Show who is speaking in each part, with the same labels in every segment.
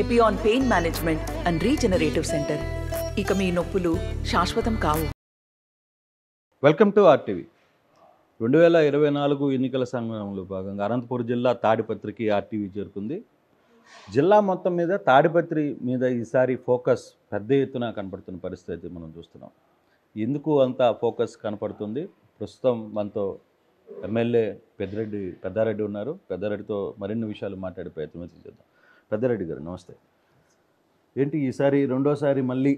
Speaker 1: Epione pain management and regenerative centre. ఇక మీ నొప్పులు శాశ్వతం కావు.
Speaker 2: Welcome to RTV. 2024 ఎన్నికల సంగ్రామంలో భాగంగా అనంతపురం జిల్లా తాడిపత్రికి ఆర్టీవీ చేరుకుంది. జిల్లా మొత్తం మీద తాడిపత్రి మీద ఈసారి ఫోకస్ పెద్ద ఎత్తున కనపడుతున్న పరిస్థితి మనం చూస్తున్నాం. ఎందుకు అంత ఫోకస్ కనపడుతుంది? ప్రస్తుతం మనతో ఎమ్మెల్యే పెద్దారెడ్డి ఉన్నారు. పెద్దారెడ్డితో మరిన్ని విషయాలు మాట్లాడే ప్రయత్నం చేద్దాం. పెద్దారెడ్డి గారు నమస్తే. ఏంటి ఈసారి రెండోసారి మళ్ళీ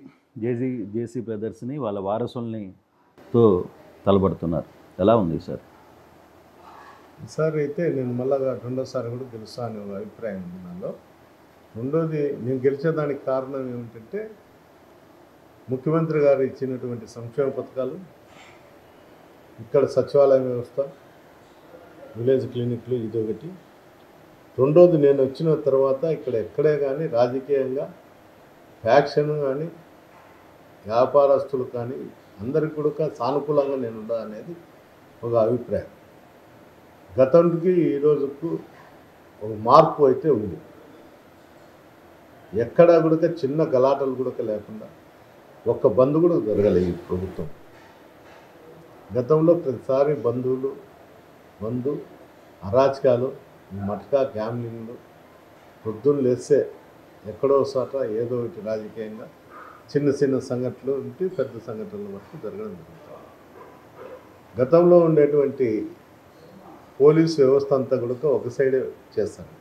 Speaker 2: జేసీ బ్రదర్స్ని వాళ్ళ వారసుల్నితో తలబడుతున్నారు, ఎలా ఉంది సార్?
Speaker 3: ఈసారి అయితే నేను మళ్ళా రెండోసారి కూడా గెలుస్తా అనే అభిప్రాయం ఉంది నాలో. రెండోది, నేను గెలిచేదానికి కారణం ఏమిటంటే ముఖ్యమంత్రి గారు ఇచ్చినటువంటి సంక్షేమ పథకాలు, ఇక్కడ సచివాలయ వ్యవస్థ, విలేజ్ క్లినిక్లు, ఇదొకటి. రెండోది, నేను వచ్చిన తర్వాత ఇక్కడ ఎక్కడే కానీ రాజకీయంగా ఫ్యాక్షన్ కానీ వ్యాపారస్తులు కానీ అందరికి కూడా సానుకూలంగా నేను ఉండా అనేది ఒక అభిప్రాయం. గతానికి ఈ రోజుకు ఒక మార్పు అయితే ఉంది. ఎక్కడా కూడా చిన్న గలాటలు కూడా లేకుండా ఒక్క బంద్ కూడా జరగలేదు ఈ ప్రభుత్వం. గతంలో ప్రతిసారి బంధు అరాచకాలు, మటకా గ్యామ్లింగ్లు, పొద్దున్న లేస్తే ఎక్కడో చోట ఏదో ఒకటి రాజకీయంగా చిన్న సంఘటనలు ఉంటే పెద్ద సంఘటనల వరకు జరగడం జరుగుతుంది. గతంలో ఉండేటువంటి పోలీసు వ్యవస్థ అంతా కూడా ఒక సైడే చేస్తారు.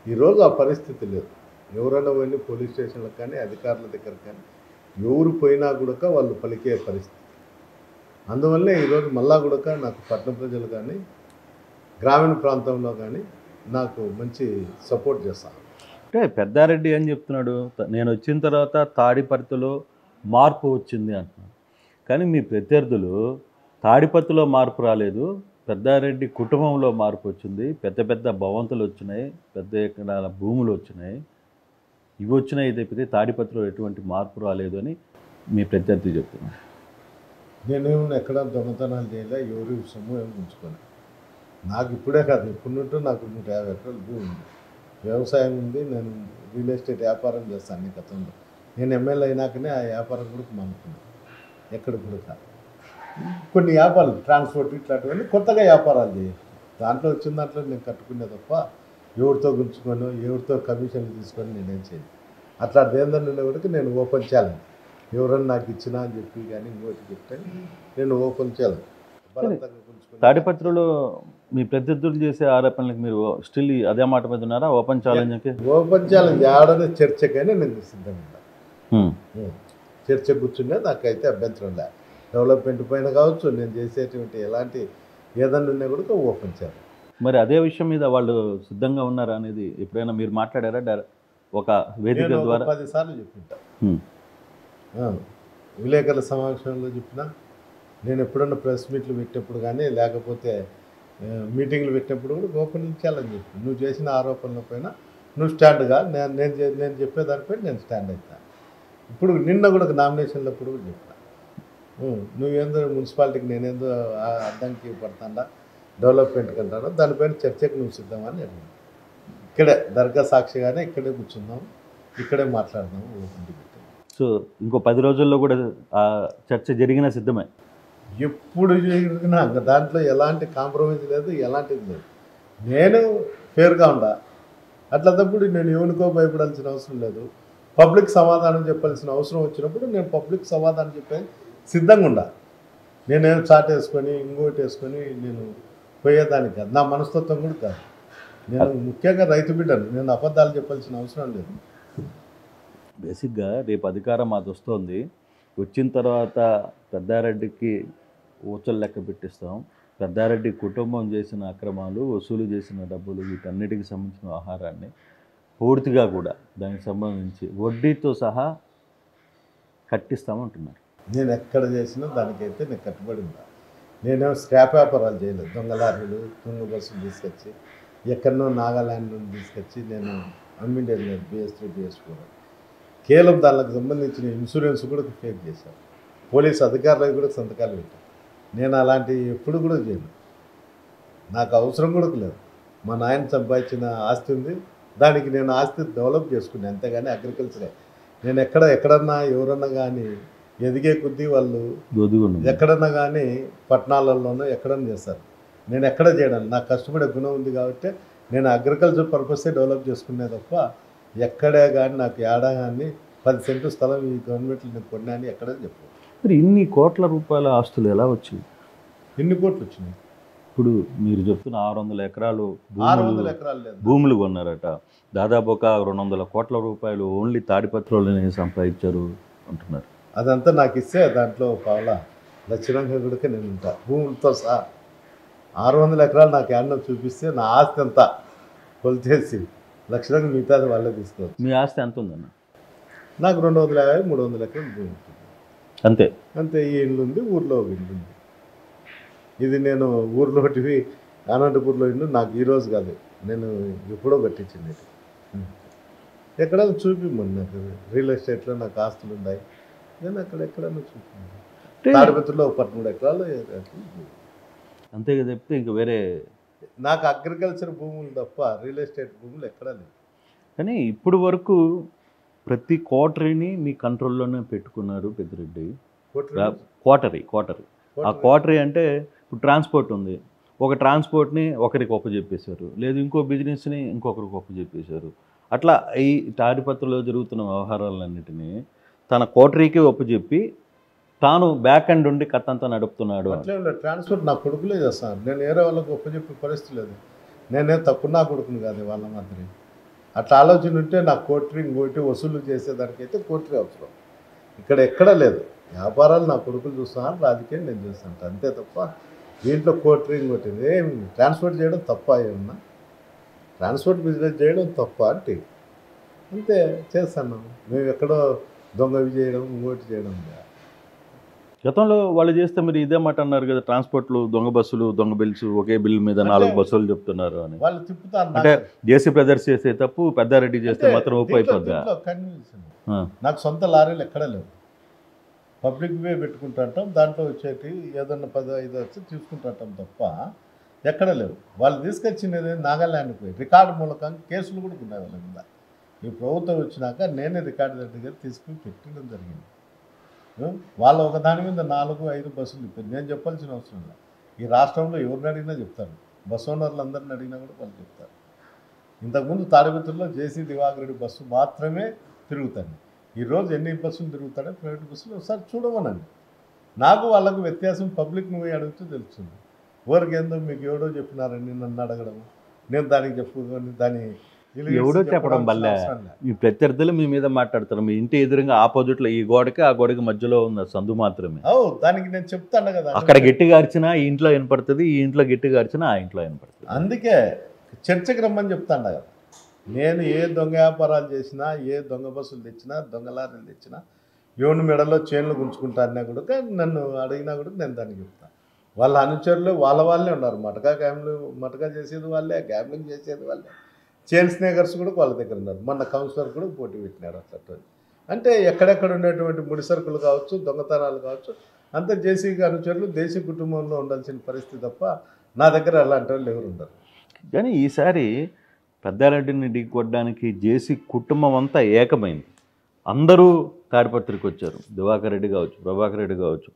Speaker 3: ఈరోజు ఆ పరిస్థితి లేదు. ఎవరైనా వెళ్ళి పోలీస్ స్టేషన్లకు కానీ అధికారుల దగ్గర కానీ ఎవరు పోయినా కూడా వాళ్ళు పలికే పరిస్థితి. అందువల్లే ఈరోజు మళ్ళా కూడా నాకు పట్టణ ప్రజలు కానీ గ్రామీణ ప్రాంతంలో కానీ నాకు మంచి సపోర్ట్ చేస్తాను.
Speaker 2: అంటే పెద్దారెడ్డి అని చెప్తున్నాడు, నేను వచ్చిన తర్వాత తాడిపత్రిలో మార్పు వచ్చింది అంటున్నాడు. కానీ మీ ప్రత్యర్థులు తాడిపత్రిలో మార్పు రాలేదు, పెద్దారెడ్డి కుటుంబంలో మార్పు వచ్చింది, పెద్ద భవంతులు వచ్చినాయి, పెద్ద ఎకరాల భూములు వచ్చినాయి, ఇవి వచ్చినాయి తప్పితే తాడిపత్రిలో ఎటువంటి మార్పు రాలేదు అని మీ ప్రత్యర్థి చెప్తున్నాడు.
Speaker 3: నేనేమన్నా ఎక్కడ దొంగతనాలు చేయలే, ఎవరి సొమ్ము ఏమి ఉంచుకోలే. నాకు ఇప్పుడే కాదు, ఇప్పుడుంటూ నాకు 150 ఎకరాల భూమి ఉంది, వ్యవసాయం ఉంది, నేను రియల్ ఎస్టేట్ వ్యాపారం చేస్తాను. గతంలో నేను ఎమ్మెల్యే అయినాకనే ఆ వ్యాపారం కూడా మానుకున్నాను. ఎక్కడ కూడా కొన్ని వ్యాపారాలు, ట్రాన్స్పోర్ట్ ఇట్లాంటివన్నీ కొత్తగా వ్యాపారాలు చేయాలి. దాంట్లో వచ్చిన దాంట్లో నేను కట్టుకునే తప్ప ఎవరితో గుంచుకొని ఎవరితో కమిషన్లు తీసుకొని నేనేం చేయను. అట్లాంటిది ఏంటంటే కూడా నేను ఓపెన్ చేయాలి. ఎవరన్నా నాకు ఇచ్చినా అని చెప్పి కానీ ఇంకోటి చెప్తే నేను ఓపెన్ చేయాలి.
Speaker 2: తాడిపత్రిలో మీ ప్రత్యర్థులు చేసే ఆరోపణలకు మీరు స్టిల్ అదే మాట మీద ఉన్నారా? ఓపెన్ ఛాలెంజ్కి
Speaker 3: ఓపెన్ ఛాలెంజ్ ఆడనే చర్చకైనా నేను సిద్ధంగా చర్చ కూర్చున్నా నాకైతే అభ్యంతరం లేదు. డెవలప్మెంట్ పైన కావచ్చు, నేను చేసేటువంటి ఎలాంటి ఏదన్నా ఉన్నా కూడా ఓపెన్ చేయాలి.
Speaker 2: మరి అదే విషయం మీద వాళ్ళు సిద్ధంగా ఉన్నారా అనేది ఎప్పుడైనా మీరు మాట్లాడారా? ఒక వేదిక ద్వారా
Speaker 3: 10 సార్లు చెప్పింటా, విలేకరుల సమావేశంలో చెప్పినా, నేను ఎప్పుడన్నా ప్రెస్ మీట్లు పెట్టినప్పుడు కానీ లేకపోతే మీటింగ్లు పెట్టినప్పుడు కూడా ఓపెన్ ఛాలెంజ్ చెప్పి, నువ్వు చేసిన ఆరోపణల పైన నువ్వు స్టాండ్గా నేను చెప్పేదానిపై నేను స్టాండ్ అవుతాను. ఇప్పుడు నిన్న కూడా నామినేషన్లప్పుడు కూడా చెప్పిన, నువ్వేందో మున్సిపాలిటీకి నేనేందో అడ్డంకి పడతాడా, డెవలప్మెంట్కి అంటాడో దానిపైన చర్చకు నువ్వు సిద్ధమని నేను ఇక్కడే దర్గా సాక్షిగానే ఇక్కడే కూర్చుందాం, ఇక్కడే మాట్లాడదాము ఓపెన్ డిబేట్.
Speaker 2: సో ఇంకో 10 రోజుల్లో కూడా ఆ చర్చ జరిగిన సిద్ధమే.
Speaker 3: ఎప్పుడు జరిగినా దాంట్లో ఎలాంటి కాంప్రమైజ్ లేదు, ఎలాంటిది లేదు. నేను ఫేర్గా ఉండా. అట్లా నేను ఎవరికో భయపడాల్సిన అవసరం లేదు. పబ్లిక్ సమాధానం చెప్పాల్సిన అవసరం వచ్చినప్పుడు నేను పబ్లిక్ సమాధానం చెప్పే సిద్ధంగా ఉండా. నేనేం చాట్ వేసుకొని ఇంకోటి వేసుకొని నేను పోయేదానికి కాదు, నా మనస్తత్వం కూడా కాదు. నేను ముఖ్యంగా రైతు బిడ్డను, నేను అబద్ధాలు చెప్పాల్సిన అవసరం లేదు.
Speaker 2: బేసిక్గా రేపు అధికారం మాది వస్తుంది, వచ్చిన తర్వాత పెద్దారెడ్డికి ఊచలు లెక్క పెట్టిస్తాం, పెద్దారెడ్డి కుటుంబం చేసిన అక్రమాలు, వసూలు చేసిన డబ్బులు, వీటన్నిటికి సంబంధించిన ఆహారాన్ని పూర్తిగా కూడా దానికి సంబంధించి వడ్డీతో సహా కట్టిస్తామంటున్నారు.
Speaker 3: నేను ఎక్కడ చేసినా దానికైతే నేను కట్టుబడి ఉన్నా. నేనేమో స్క్రాప్ వ్యాపారాలు చేయలేదు. దొంగలారీలు, తుంగ బస్సులు తీసుకొచ్చి ఎక్కడనో నాగాల్యాండ్ నుండి తీసుకొచ్చి నేను అమ్మిండేది లేదు. BS3 BS4 కేవలం దానికి సంబంధించిన ఇన్సూరెన్స్ కూడా ఫేక్ చేశారు. పోలీసు అధికారులకు కూడా సంతకాలు పెట్టారు. నేను అలాంటివి ఎప్పుడు కూడా చేయను, నాకు అవసరం కూడా లేదు. మా నాయన సంపాదించిన ఆస్తి ఉంది, దానికి నేను ఆస్తి డెవలప్ చేసుకున్నాను, అంతేగాని అగ్రికల్చరే. నేను ఎక్కడన్నా ఎవరన్నా కానీ ఎదిగే కొద్దీ వాళ్ళు ఎక్కడన్నా కానీ పట్టణాలలోనూ ఎక్కడన్నా చేస్తారు. నేను ఎక్కడ చేయడానికి నాకు కష్టపడే గుణం ఉంది కాబట్టి నేను అగ్రికల్చర్ పర్పసే డెవలప్ చేసుకునే తప్ప ఎక్కడే కానీ నాకు ఏడా కానీ 10 సెంటు స్థలం ఈ గవర్నమెంట్లో నేను కొన్నా అని ఎక్కడే చెప్పు.
Speaker 2: మరి ఇన్ని కోట్ల రూపాయల ఆస్తులు ఎలా వచ్చాయి?
Speaker 3: ఎన్ని కోట్లు వచ్చినాయి?
Speaker 2: ఇప్పుడు మీరు చెప్తున్న 600 ఎకరాలు
Speaker 3: 600 ఎకరాలు లేదు
Speaker 2: భూములు కొన్నారట. దాదాపు ఒక 200 కోట్ల రూపాయలు ఓన్లీ తాడిపత్రులని సంపాదించారు అంటున్నారు.
Speaker 3: అదంతా నాకు ఇస్తే దాంట్లో పావుల లక్షణంగా కూడా నేను ఉంటా భూములతో సహా. 600 ఎకరాలు నాకు ఏమన్నా చూపిస్తే నా ఆస్తి అంతా కొలిచేసి లక్షణంగా మిగతాది వాళ్ళే తీసుకోవచ్చు.
Speaker 2: మీ ఆస్తి ఎంత ఉందన్న?
Speaker 3: నాకు 250-300 ఎకరాలు భూమి ఉంటుంది
Speaker 2: అంతే.
Speaker 3: అంతే. ఈ ఇల్లు ఉంది, ఊర్లో ఒక ఇల్లు ఉంది. ఇది నేను ఊర్లో ఒకటివి అనంతపూర్లో ఇల్లు నాకు ఈరోజు కాదు, నేను ఎప్పుడో కట్టించింది. ఎక్కడ చూపిమ్మని నాకు రియల్ ఎస్టేట్లో నాకు ఆస్తులు ఉన్నాయి, నేను ఎక్కడన్నా చూపించాను. తాడిపత్రిలో 13 ఎకరాలు
Speaker 2: అంతే కదా చెప్తే ఇంకా వేరే
Speaker 3: నాకు అగ్రికల్చర్ భూములు తప్ప రియల్ ఎస్టేట్ భూములు ఎక్కడా లేవు.
Speaker 2: కానీ ఇప్పుడు వరకు ప్రతి క్వార్టరీని మీ కంట్రోల్లోనే పెట్టుకున్నారు పెద్దిరెడ్డి. క్వార్టరీ ఆ క్వార్టరీ అంటే ఇప్పుడు ట్రాన్స్పోర్ట్ ఉంది, ఒక ట్రాన్స్పోర్ట్ని ఒకరికి ఒప్పజెప్పేశారు, లేదు ఇంకో బిజినెస్ని ఇంకొకరికి ఒప్పజెప్పేశారు. అట్లా ఈ తాడిపత్రిలో జరుగుతున్న వ్యవహారాలన్నిటినీ తన క్వార్టరీకి ఒప్పజెప్పి తాను బ్యాక్ అండ్ ఉండి కథంతా నడుపుతున్నాడు.
Speaker 3: అట్లే ట్రాన్స్పోర్ట్ నా కొడుకులే చేస్తాను, నేను వేరే వాళ్ళకి ఒప్పజెప్పే పరిస్థితి లేదు. నేనే తక్కువ నా కొడుకుని కాదు వాళ్ళ మాదిరి. అట్లా ఆలోచన ఉంటే నా కోటరీ ఇంకోటి వసూలు చేసేదానికైతే కోటరీ అవసరం. ఇక్కడ ఎక్కడ లేదు. వ్యాపారాలు నా కొడుకులు చూస్తున్నాను, రాజకీయం నేను చూస్తాను అంతే తప్ప దీంట్లో కోటరీ ఇంకోటి ఏం ట్రాన్స్పోర్ట్ చేయడం తప్ప, ఏమన్నా ట్రాన్స్పోర్ట్ బిజినెస్ చేయడం తప్ప అంటే అంతే చేస్తాను. మేము ఎక్కడో దొంగవి చేయడం ఇంకోటి చేయడం.
Speaker 2: గతంలో వాళ్ళు చేస్తే మీరు ఇదే మాట అన్నారు కదా, ట్రాన్స్పోర్ట్లు దొంగ బస్సులు దొంగ బిల్స్ ఒకే బిల్ మీద 4 బస్సులు చెప్తున్నారు అని.
Speaker 3: వాళ్ళు తిప్పుతారు.
Speaker 2: అంటే జేసీ బ్రదర్స్ చేసే తప్పు పెద్దారెడ్డి చేస్తే మాత్రం ఒప్పు అయిపోద్దా?
Speaker 3: నాకు సొంత లారీలు ఎక్కడ లేవు, పబ్లిక్ వే పెట్టుకుంటాంటాం, దాంట్లో వచ్చేటి ఏదన్నా 10-5 వచ్చి తీసుకుంటాంటాం తప్ప ఎక్కడ లేవు. వాళ్ళు తీసుకొచ్చినది నాగాల్యాండ్కి పోయి రికార్డు మూలకంగా కేసులు కూడా ఉన్నాయి వాళ్ళ మీద. ఈ ప్రభుత్వం వచ్చినాక నేనే రికార్డు దగ్గర తీసుకుని పెట్టడం జరిగింది. వాళ్ళు ఒక దాని మీద 4-5 బస్సులు ఇప్పారు. నేను చెప్పాల్సిన అవసరం లేదు. ఈ రాష్ట్రంలో ఎవరిని అడిగినా చెప్తారు, బస్సు ఓనర్లు అందరిని అడిగినా కూడా వాళ్ళు చెప్తారు. ఇంతకుముందు తాడిపత్రిలో జేసీ దివాకర్ రెడ్డి బస్సు మాత్రమే తిరుగుతాను. ఈరోజు ఎన్ని బస్సులు తిరుగుతాడో ప్రైవేట్ బస్సులు ఒకసారి చూడమనండి. నాకు వాళ్ళకు వ్యత్యాసం పబ్లిక్ నువ్వు అడుగుతూ తెలుస్తుంది. ఊరికి ఏందో మీకు ఎవడో చెప్పినారని నన్ను అడగడం, నేను దానికి చెప్పుకొని దాని
Speaker 2: ఎవడో చెప్పడం వల్ల మీ ప్రత్యర్థులు మీ మీద మాట్లాడతారు. మీ ఇంటి ఎదురుగా ఆపోజిట్లో ఈ గోడకి ఆ గోడకి మధ్యలో ఉన్న సందు మాత్రమే.
Speaker 3: దానికి నేను చెప్తాను కదా,
Speaker 2: అక్కడ గట్టిగా అరిచినా ఈ ఇంట్లో వినపడుతుంది, ఈ ఇంట్లో గట్టిగా అరిచినా ఆ ఇంట్లో వినపడుతుంది.
Speaker 3: అందుకే చర్చకి రమ్మని చెప్తాను కదా. నేను ఏ దొంగ వ్యాపారాలు చేసినా, ఏ దొంగ బస్సులు తెచ్చినా, దొంగ లారీలు తెచ్చినా, ఎవరిని మెడలో చైన్లు గుంజుకుంటారన్నా కూడా నన్ను అడిగినా కూడా నేను దానికి చెప్తాను. వాళ్ళ అనుచరులు వాళ్ళే ఉన్నారు. మటకా చేసేది వాళ్ళే, గ్యామ్లింగ్ చేసేది వాళ్ళే, చైన్ స్నేకర్స్ కూడా వాళ్ళ దగ్గర ఉన్నారు. మొన్న కౌన్సిలర్ కూడా పోటీ పెట్టినారు. అట్లా అంటే ఎక్కడెక్కడ ఉండేటువంటి ముడి సరుకులు కావచ్చు, దొంగతనాలు కావచ్చు, అంతా జేసీ అనుచరులు దేశీ కుటుంబంలో ఉండాల్సిన పరిస్థితి తప్ప నా దగ్గర అలాంటి వాళ్ళు ఎవరు ఉండరు.
Speaker 2: కానీ ఈసారి పెద్దారెడ్డిని ఢీకొట్టడానికి జేసీ కుటుంబం అంతా ఏకమైంది. అందరూ తాడిపత్రికి వచ్చారు. దివాకర్ రెడ్డి కావచ్చు, ప్రభాకర్ రెడ్డి కావచ్చు,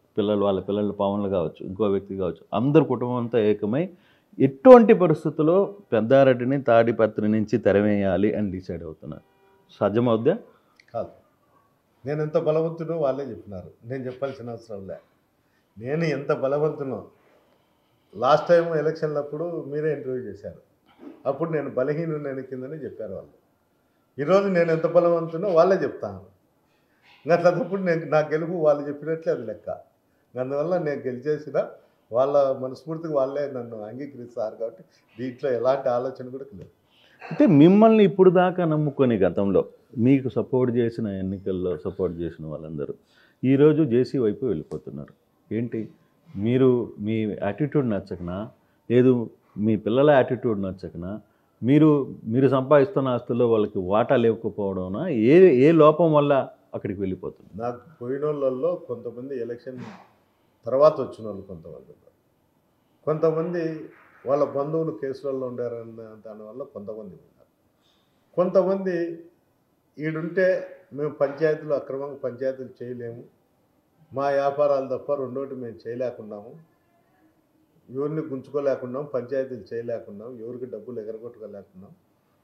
Speaker 2: వాళ్ళ పిల్లలు పవన్లు కావచ్చు, ఇంకో వ్యక్తి కావచ్చు, అందరు కుటుంబం అంతా ఏకమై ఎటువంటి పరిస్థితుల్లో పెద్దారెడ్డిని తాడిపత్రి నుంచి తెరవేయాలి అని డిసైడ్ అవుతున్నారు. సాధ్యమవుద్దా?
Speaker 3: కాదు. నేను ఎంత బలవంతునో వాళ్ళే చెప్పినారు, నేను చెప్పాల్సిన అవసరం లే. నేను ఎంత బలవంతునో లాస్ట్ టైం ఎలక్షన్లప్పుడు మీరే ఇంటర్వ్యూ చేశారు, అప్పుడు నేను బలహీనుని కిందని చెప్పారు వాళ్ళు. ఈరోజు నేను ఎంత బలవంతునో వాళ్ళే చెప్తాను. ఇంకా అట్లప్పుడు నా గెలుపు వాళ్ళు చెప్పినట్లే అది లెక్క. అందువల్ల నేను గెలిచేసిన వాళ్ళ మనస్ఫూర్తిగా వాళ్ళే నన్ను అంగీకరిస్తారు కాబట్టి దీంట్లో ఎలాంటి ఆలోచన కూడా లేదు.
Speaker 2: అయితే మిమ్మల్ని ఇప్పుడు దాకా నమ్ముకొని గతంలో మీకు సపోర్ట్ చేసిన ఎన్నికల్లో సపోర్ట్ చేసిన వాళ్ళందరూ ఈరోజు జేసీ వైపు వెళ్ళిపోతున్నారు. ఏంటి మీరు మీ యాటిట్యూడ్ నచ్చకనా, లేదు మీ పిల్లల యాటిట్యూడ్ నచ్చకనా, మీరు సంపాదిస్తున్న ఆస్తుల్లో వాళ్ళకి వాటా లేకపోవడంనా, ఏ లోపం వల్ల అక్కడికి వెళ్ళిపోతుంది?
Speaker 3: నాకు పోయిన వాళ్ళల్లో కొంతమంది ఎలక్షన్ తర్వాత వచ్చిన వాళ్ళు కొంతమంది వాళ్ళ బంధువులు కేసులలో ఉండారన్న దానివల్ల కొంతమంది ఉన్నారు. కొంతమంది ఈడుంటే మేము పంచాయతీలు అక్రమంగా పంచాయతీలు చేయలేము, మా వ్యాపారాలు తప్ప రెండోటి మేము చేయలేకున్నాము, ఎవరిని గుంజుకోలేకున్నాం, పంచాయతీలు చేయలేకున్నాం, ఎవరికి డబ్బులు ఎగరగొట్టుకోలేకున్నాం,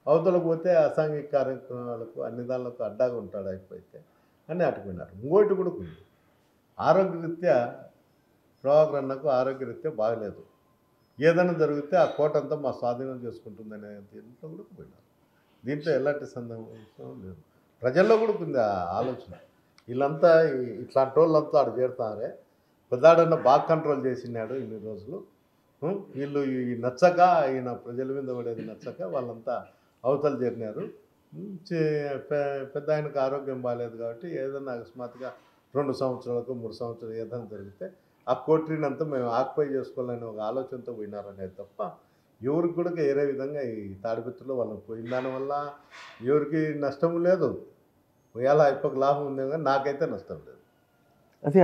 Speaker 3: అవతలకు పోతే అసాంఘిక కార్యక్రమాలకు అన్ని దానిలకు అడ్డాగా ఉంటాడు అయిపోతే అని అటుకున్నారు. ఇంకోటి కూడా ఉంది, ఆరోగ్యరీత్యా ప్రభాకర్ అన్నకు ఆరోగ్యరీత్యా బాగలేదు, ఏదైనా జరిగితే ఆ కోట అంతా మా స్వాధీనం చేసుకుంటుందనే దీంట్లో కూడా పోయినారు. దీంట్లో ఎలాంటి సందేహం లేదు. ప్రజల్లో కూడా ఉంది ఆ ఆలోచన. వీళ్ళంతా ఇట్లాంటి వాళ్ళంతా ఆడ చేరుతారే, పెద్దాడన్న బాగా కంట్రోల్ చేసినాడు ఇన్ని రోజులు, వీళ్ళు ఈ నచ్చక, ఈయన ప్రజల మీద పడేది నచ్చక వాళ్ళంతా అవతల చేరినారు. పెద్ద ఆయనకు ఆరోగ్యం బాగాలేదు కాబట్టి ఏదైనా అకస్మాత్తుగా 2 సంవత్సరాలకు 3 సంవత్సరాలు ఏదైనా జరిగితే ఆ కోటరీనంతా మేము ఆక్యుపై చేసుకోవాలని ఒక ఆలోచనతో పోయినారనేది తప్ప ఎవరికి కూడా వేరే విధంగా ఈ తాడిపత్రిలో వాళ్ళకి పోయిన దానివల్ల ఎవరికి నష్టం లేదు. ఒకవేళ అయిపోక లాభం ఉంది కానీ నాకైతే నష్టం లేదు.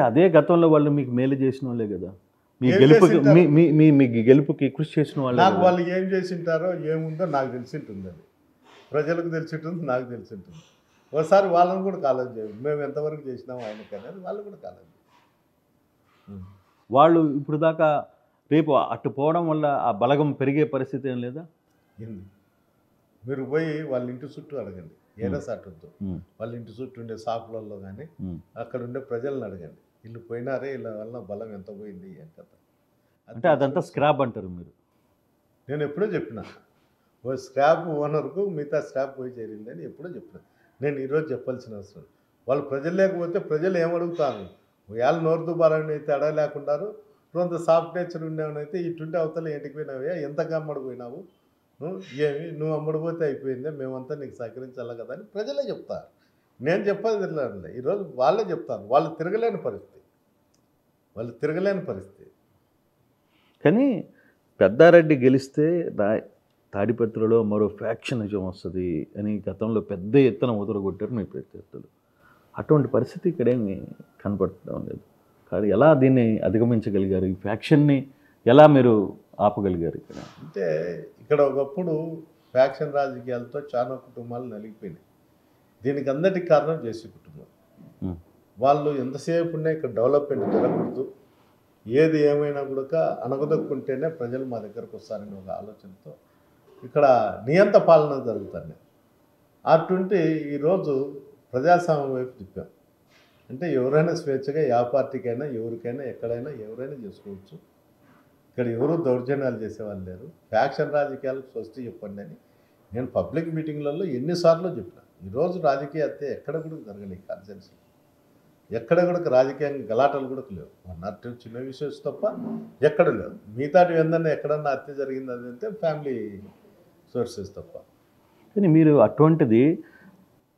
Speaker 2: అదే గతంలో వాళ్ళు మీకు మేలు చేసిన వాళ్ళే కదా, మీ గెలుపుకి కృషి చేసిన వాళ్ళు.
Speaker 3: నాకు వాళ్ళు ఏం చేసింటారో ఏముందో నాకు తెలిసింటుంది, అది ప్రజలకు తెలిసింటుంది, నాకు తెలిసింటుంది. ఒకసారి వాళ్ళని కూడా కాలేజ్ చేయాలి, మేము ఎంతవరకు చేసినాము ఆయనకి అనేది వాళ్ళు కూడా కాలేజ్.
Speaker 2: వాళ్ళు ఇప్పుడు దాకా రేపు అటు పోవడం వల్ల ఆ బలగం పెరిగే పరిస్థితి ఏం లేదా?
Speaker 3: ఏంది, మీరు పోయి వాళ్ళ ఇంటి చుట్టూ అడగండి, ఏదో సాటొద్దు, వాళ్ళ ఇంటి చుట్టూ ఉండే షాపులలో కానీ అక్కడ ఉండే ప్రజలను అడగండి, వీళ్ళు పోయినారే, వీళ్ళ వల్ల బలం ఎంత పోయింది ఏం కథ.
Speaker 2: అంటే అదంతా స్క్రాప్ అంటారు మీరు?
Speaker 3: నేను ఎప్పుడో చెప్పిన, ఓ స్క్రాప్ ఓనర్కు మిగతా స్క్రాప్ పోయి చేరింది అని ఎప్పుడో చెప్పిన. నేను ఈరోజు చెప్పాల్సిన అవసరం, వాళ్ళు ప్రజలు లేకపోతే ప్రజలు ఏమడుగుతాను, వేళ నోరు దుబారని అయితే అడగలేకున్నారు, కొంత సాఫ్ట్ నేచర్ ఉండేవనైతే ఇటుంటే అవతల ఇంటికి పోయినావే, ఎంతగా అమ్మడిపోయినావు, ఏమి నువ్వు అమ్మడిపోతే అయిపోయిందే, మేమంతా నీకు సహకరించాలి కదా అని ప్రజలే చెప్తారు. నేను చెప్పేది తెలియదు, ఈరోజు వాళ్ళే చెప్తాను, వాళ్ళు తిరగలేని పరిస్థితి.
Speaker 2: కానీ పెద్దారెడ్డి గెలిస్తే తాడిపత్రిలో మరో ఫ్యాక్షనిజం వస్తుంది అని గతంలో పెద్ద ఎత్తున ఉదరగొట్టారు మీ ప్రత్యర్థులు. అటువంటి పరిస్థితి ఇక్కడేమి కనపడటం లేదు. కానీ ఎలా దీన్ని అధిగమించగలిగారు, ఈ ఫ్యాక్షన్ని ఎలా మీరు ఆపగలిగారు?
Speaker 3: అంటే ఇక్కడ ఒకప్పుడు ఫ్యాక్షన్ రాజకీయాలతో చాలా కుటుంబాలు నలిగిపోయినాయి. దీనికి అందరికీ కారణం జేసీ కుటుంబం. వాళ్ళు ఎంతసేపు ఉన్నా ఇక్కడ డెవలప్మెంట్ జరగకూడదు, ఏది ఏమైనా కూడా అనగదొక్కుంటేనే ప్రజలు మా దగ్గరకు వస్తారని ఒక ఆలోచనతో ఇక్కడ నియంత పాలన జరుగుతుంది. అటువంటి ఈరోజు ప్రజాస్వామ్యం వైపు తిప్పాం. అంటే ఎవరైనా స్వేచ్ఛగా ఏ పార్టీకైనా ఎవరికైనా ఎక్కడైనా ఎవరైనా చేసుకోవచ్చు, ఇక్కడ ఎవరు దౌర్జన్యాలు చేసేవాళ్ళు లేరు, ఫ్యాక్షన్ రాజకీయాలకు స్వస్తి చెప్పండి అని నేను పబ్లిక్ మీటింగ్లలో ఎన్నిసార్లు చెప్పిన. ఈరోజు రాజకీయ హత్య ఎక్కడ కూడా జరగలేదు, కాన్సెన్స్లో ఎక్కడ కూడా రాజకీయంగా గలాటలు కూడా లేవు. అన్నట్టు చిన్న విషయస్ తప్ప ఎక్కడ లేవు. మిగతాటి ఏందన్నా ఎక్కడన్నా హత్య జరిగింది అది అంటే ఫ్యామిలీ సోర్సెస్ తప్ప.
Speaker 2: కానీ మీరు అటువంటిది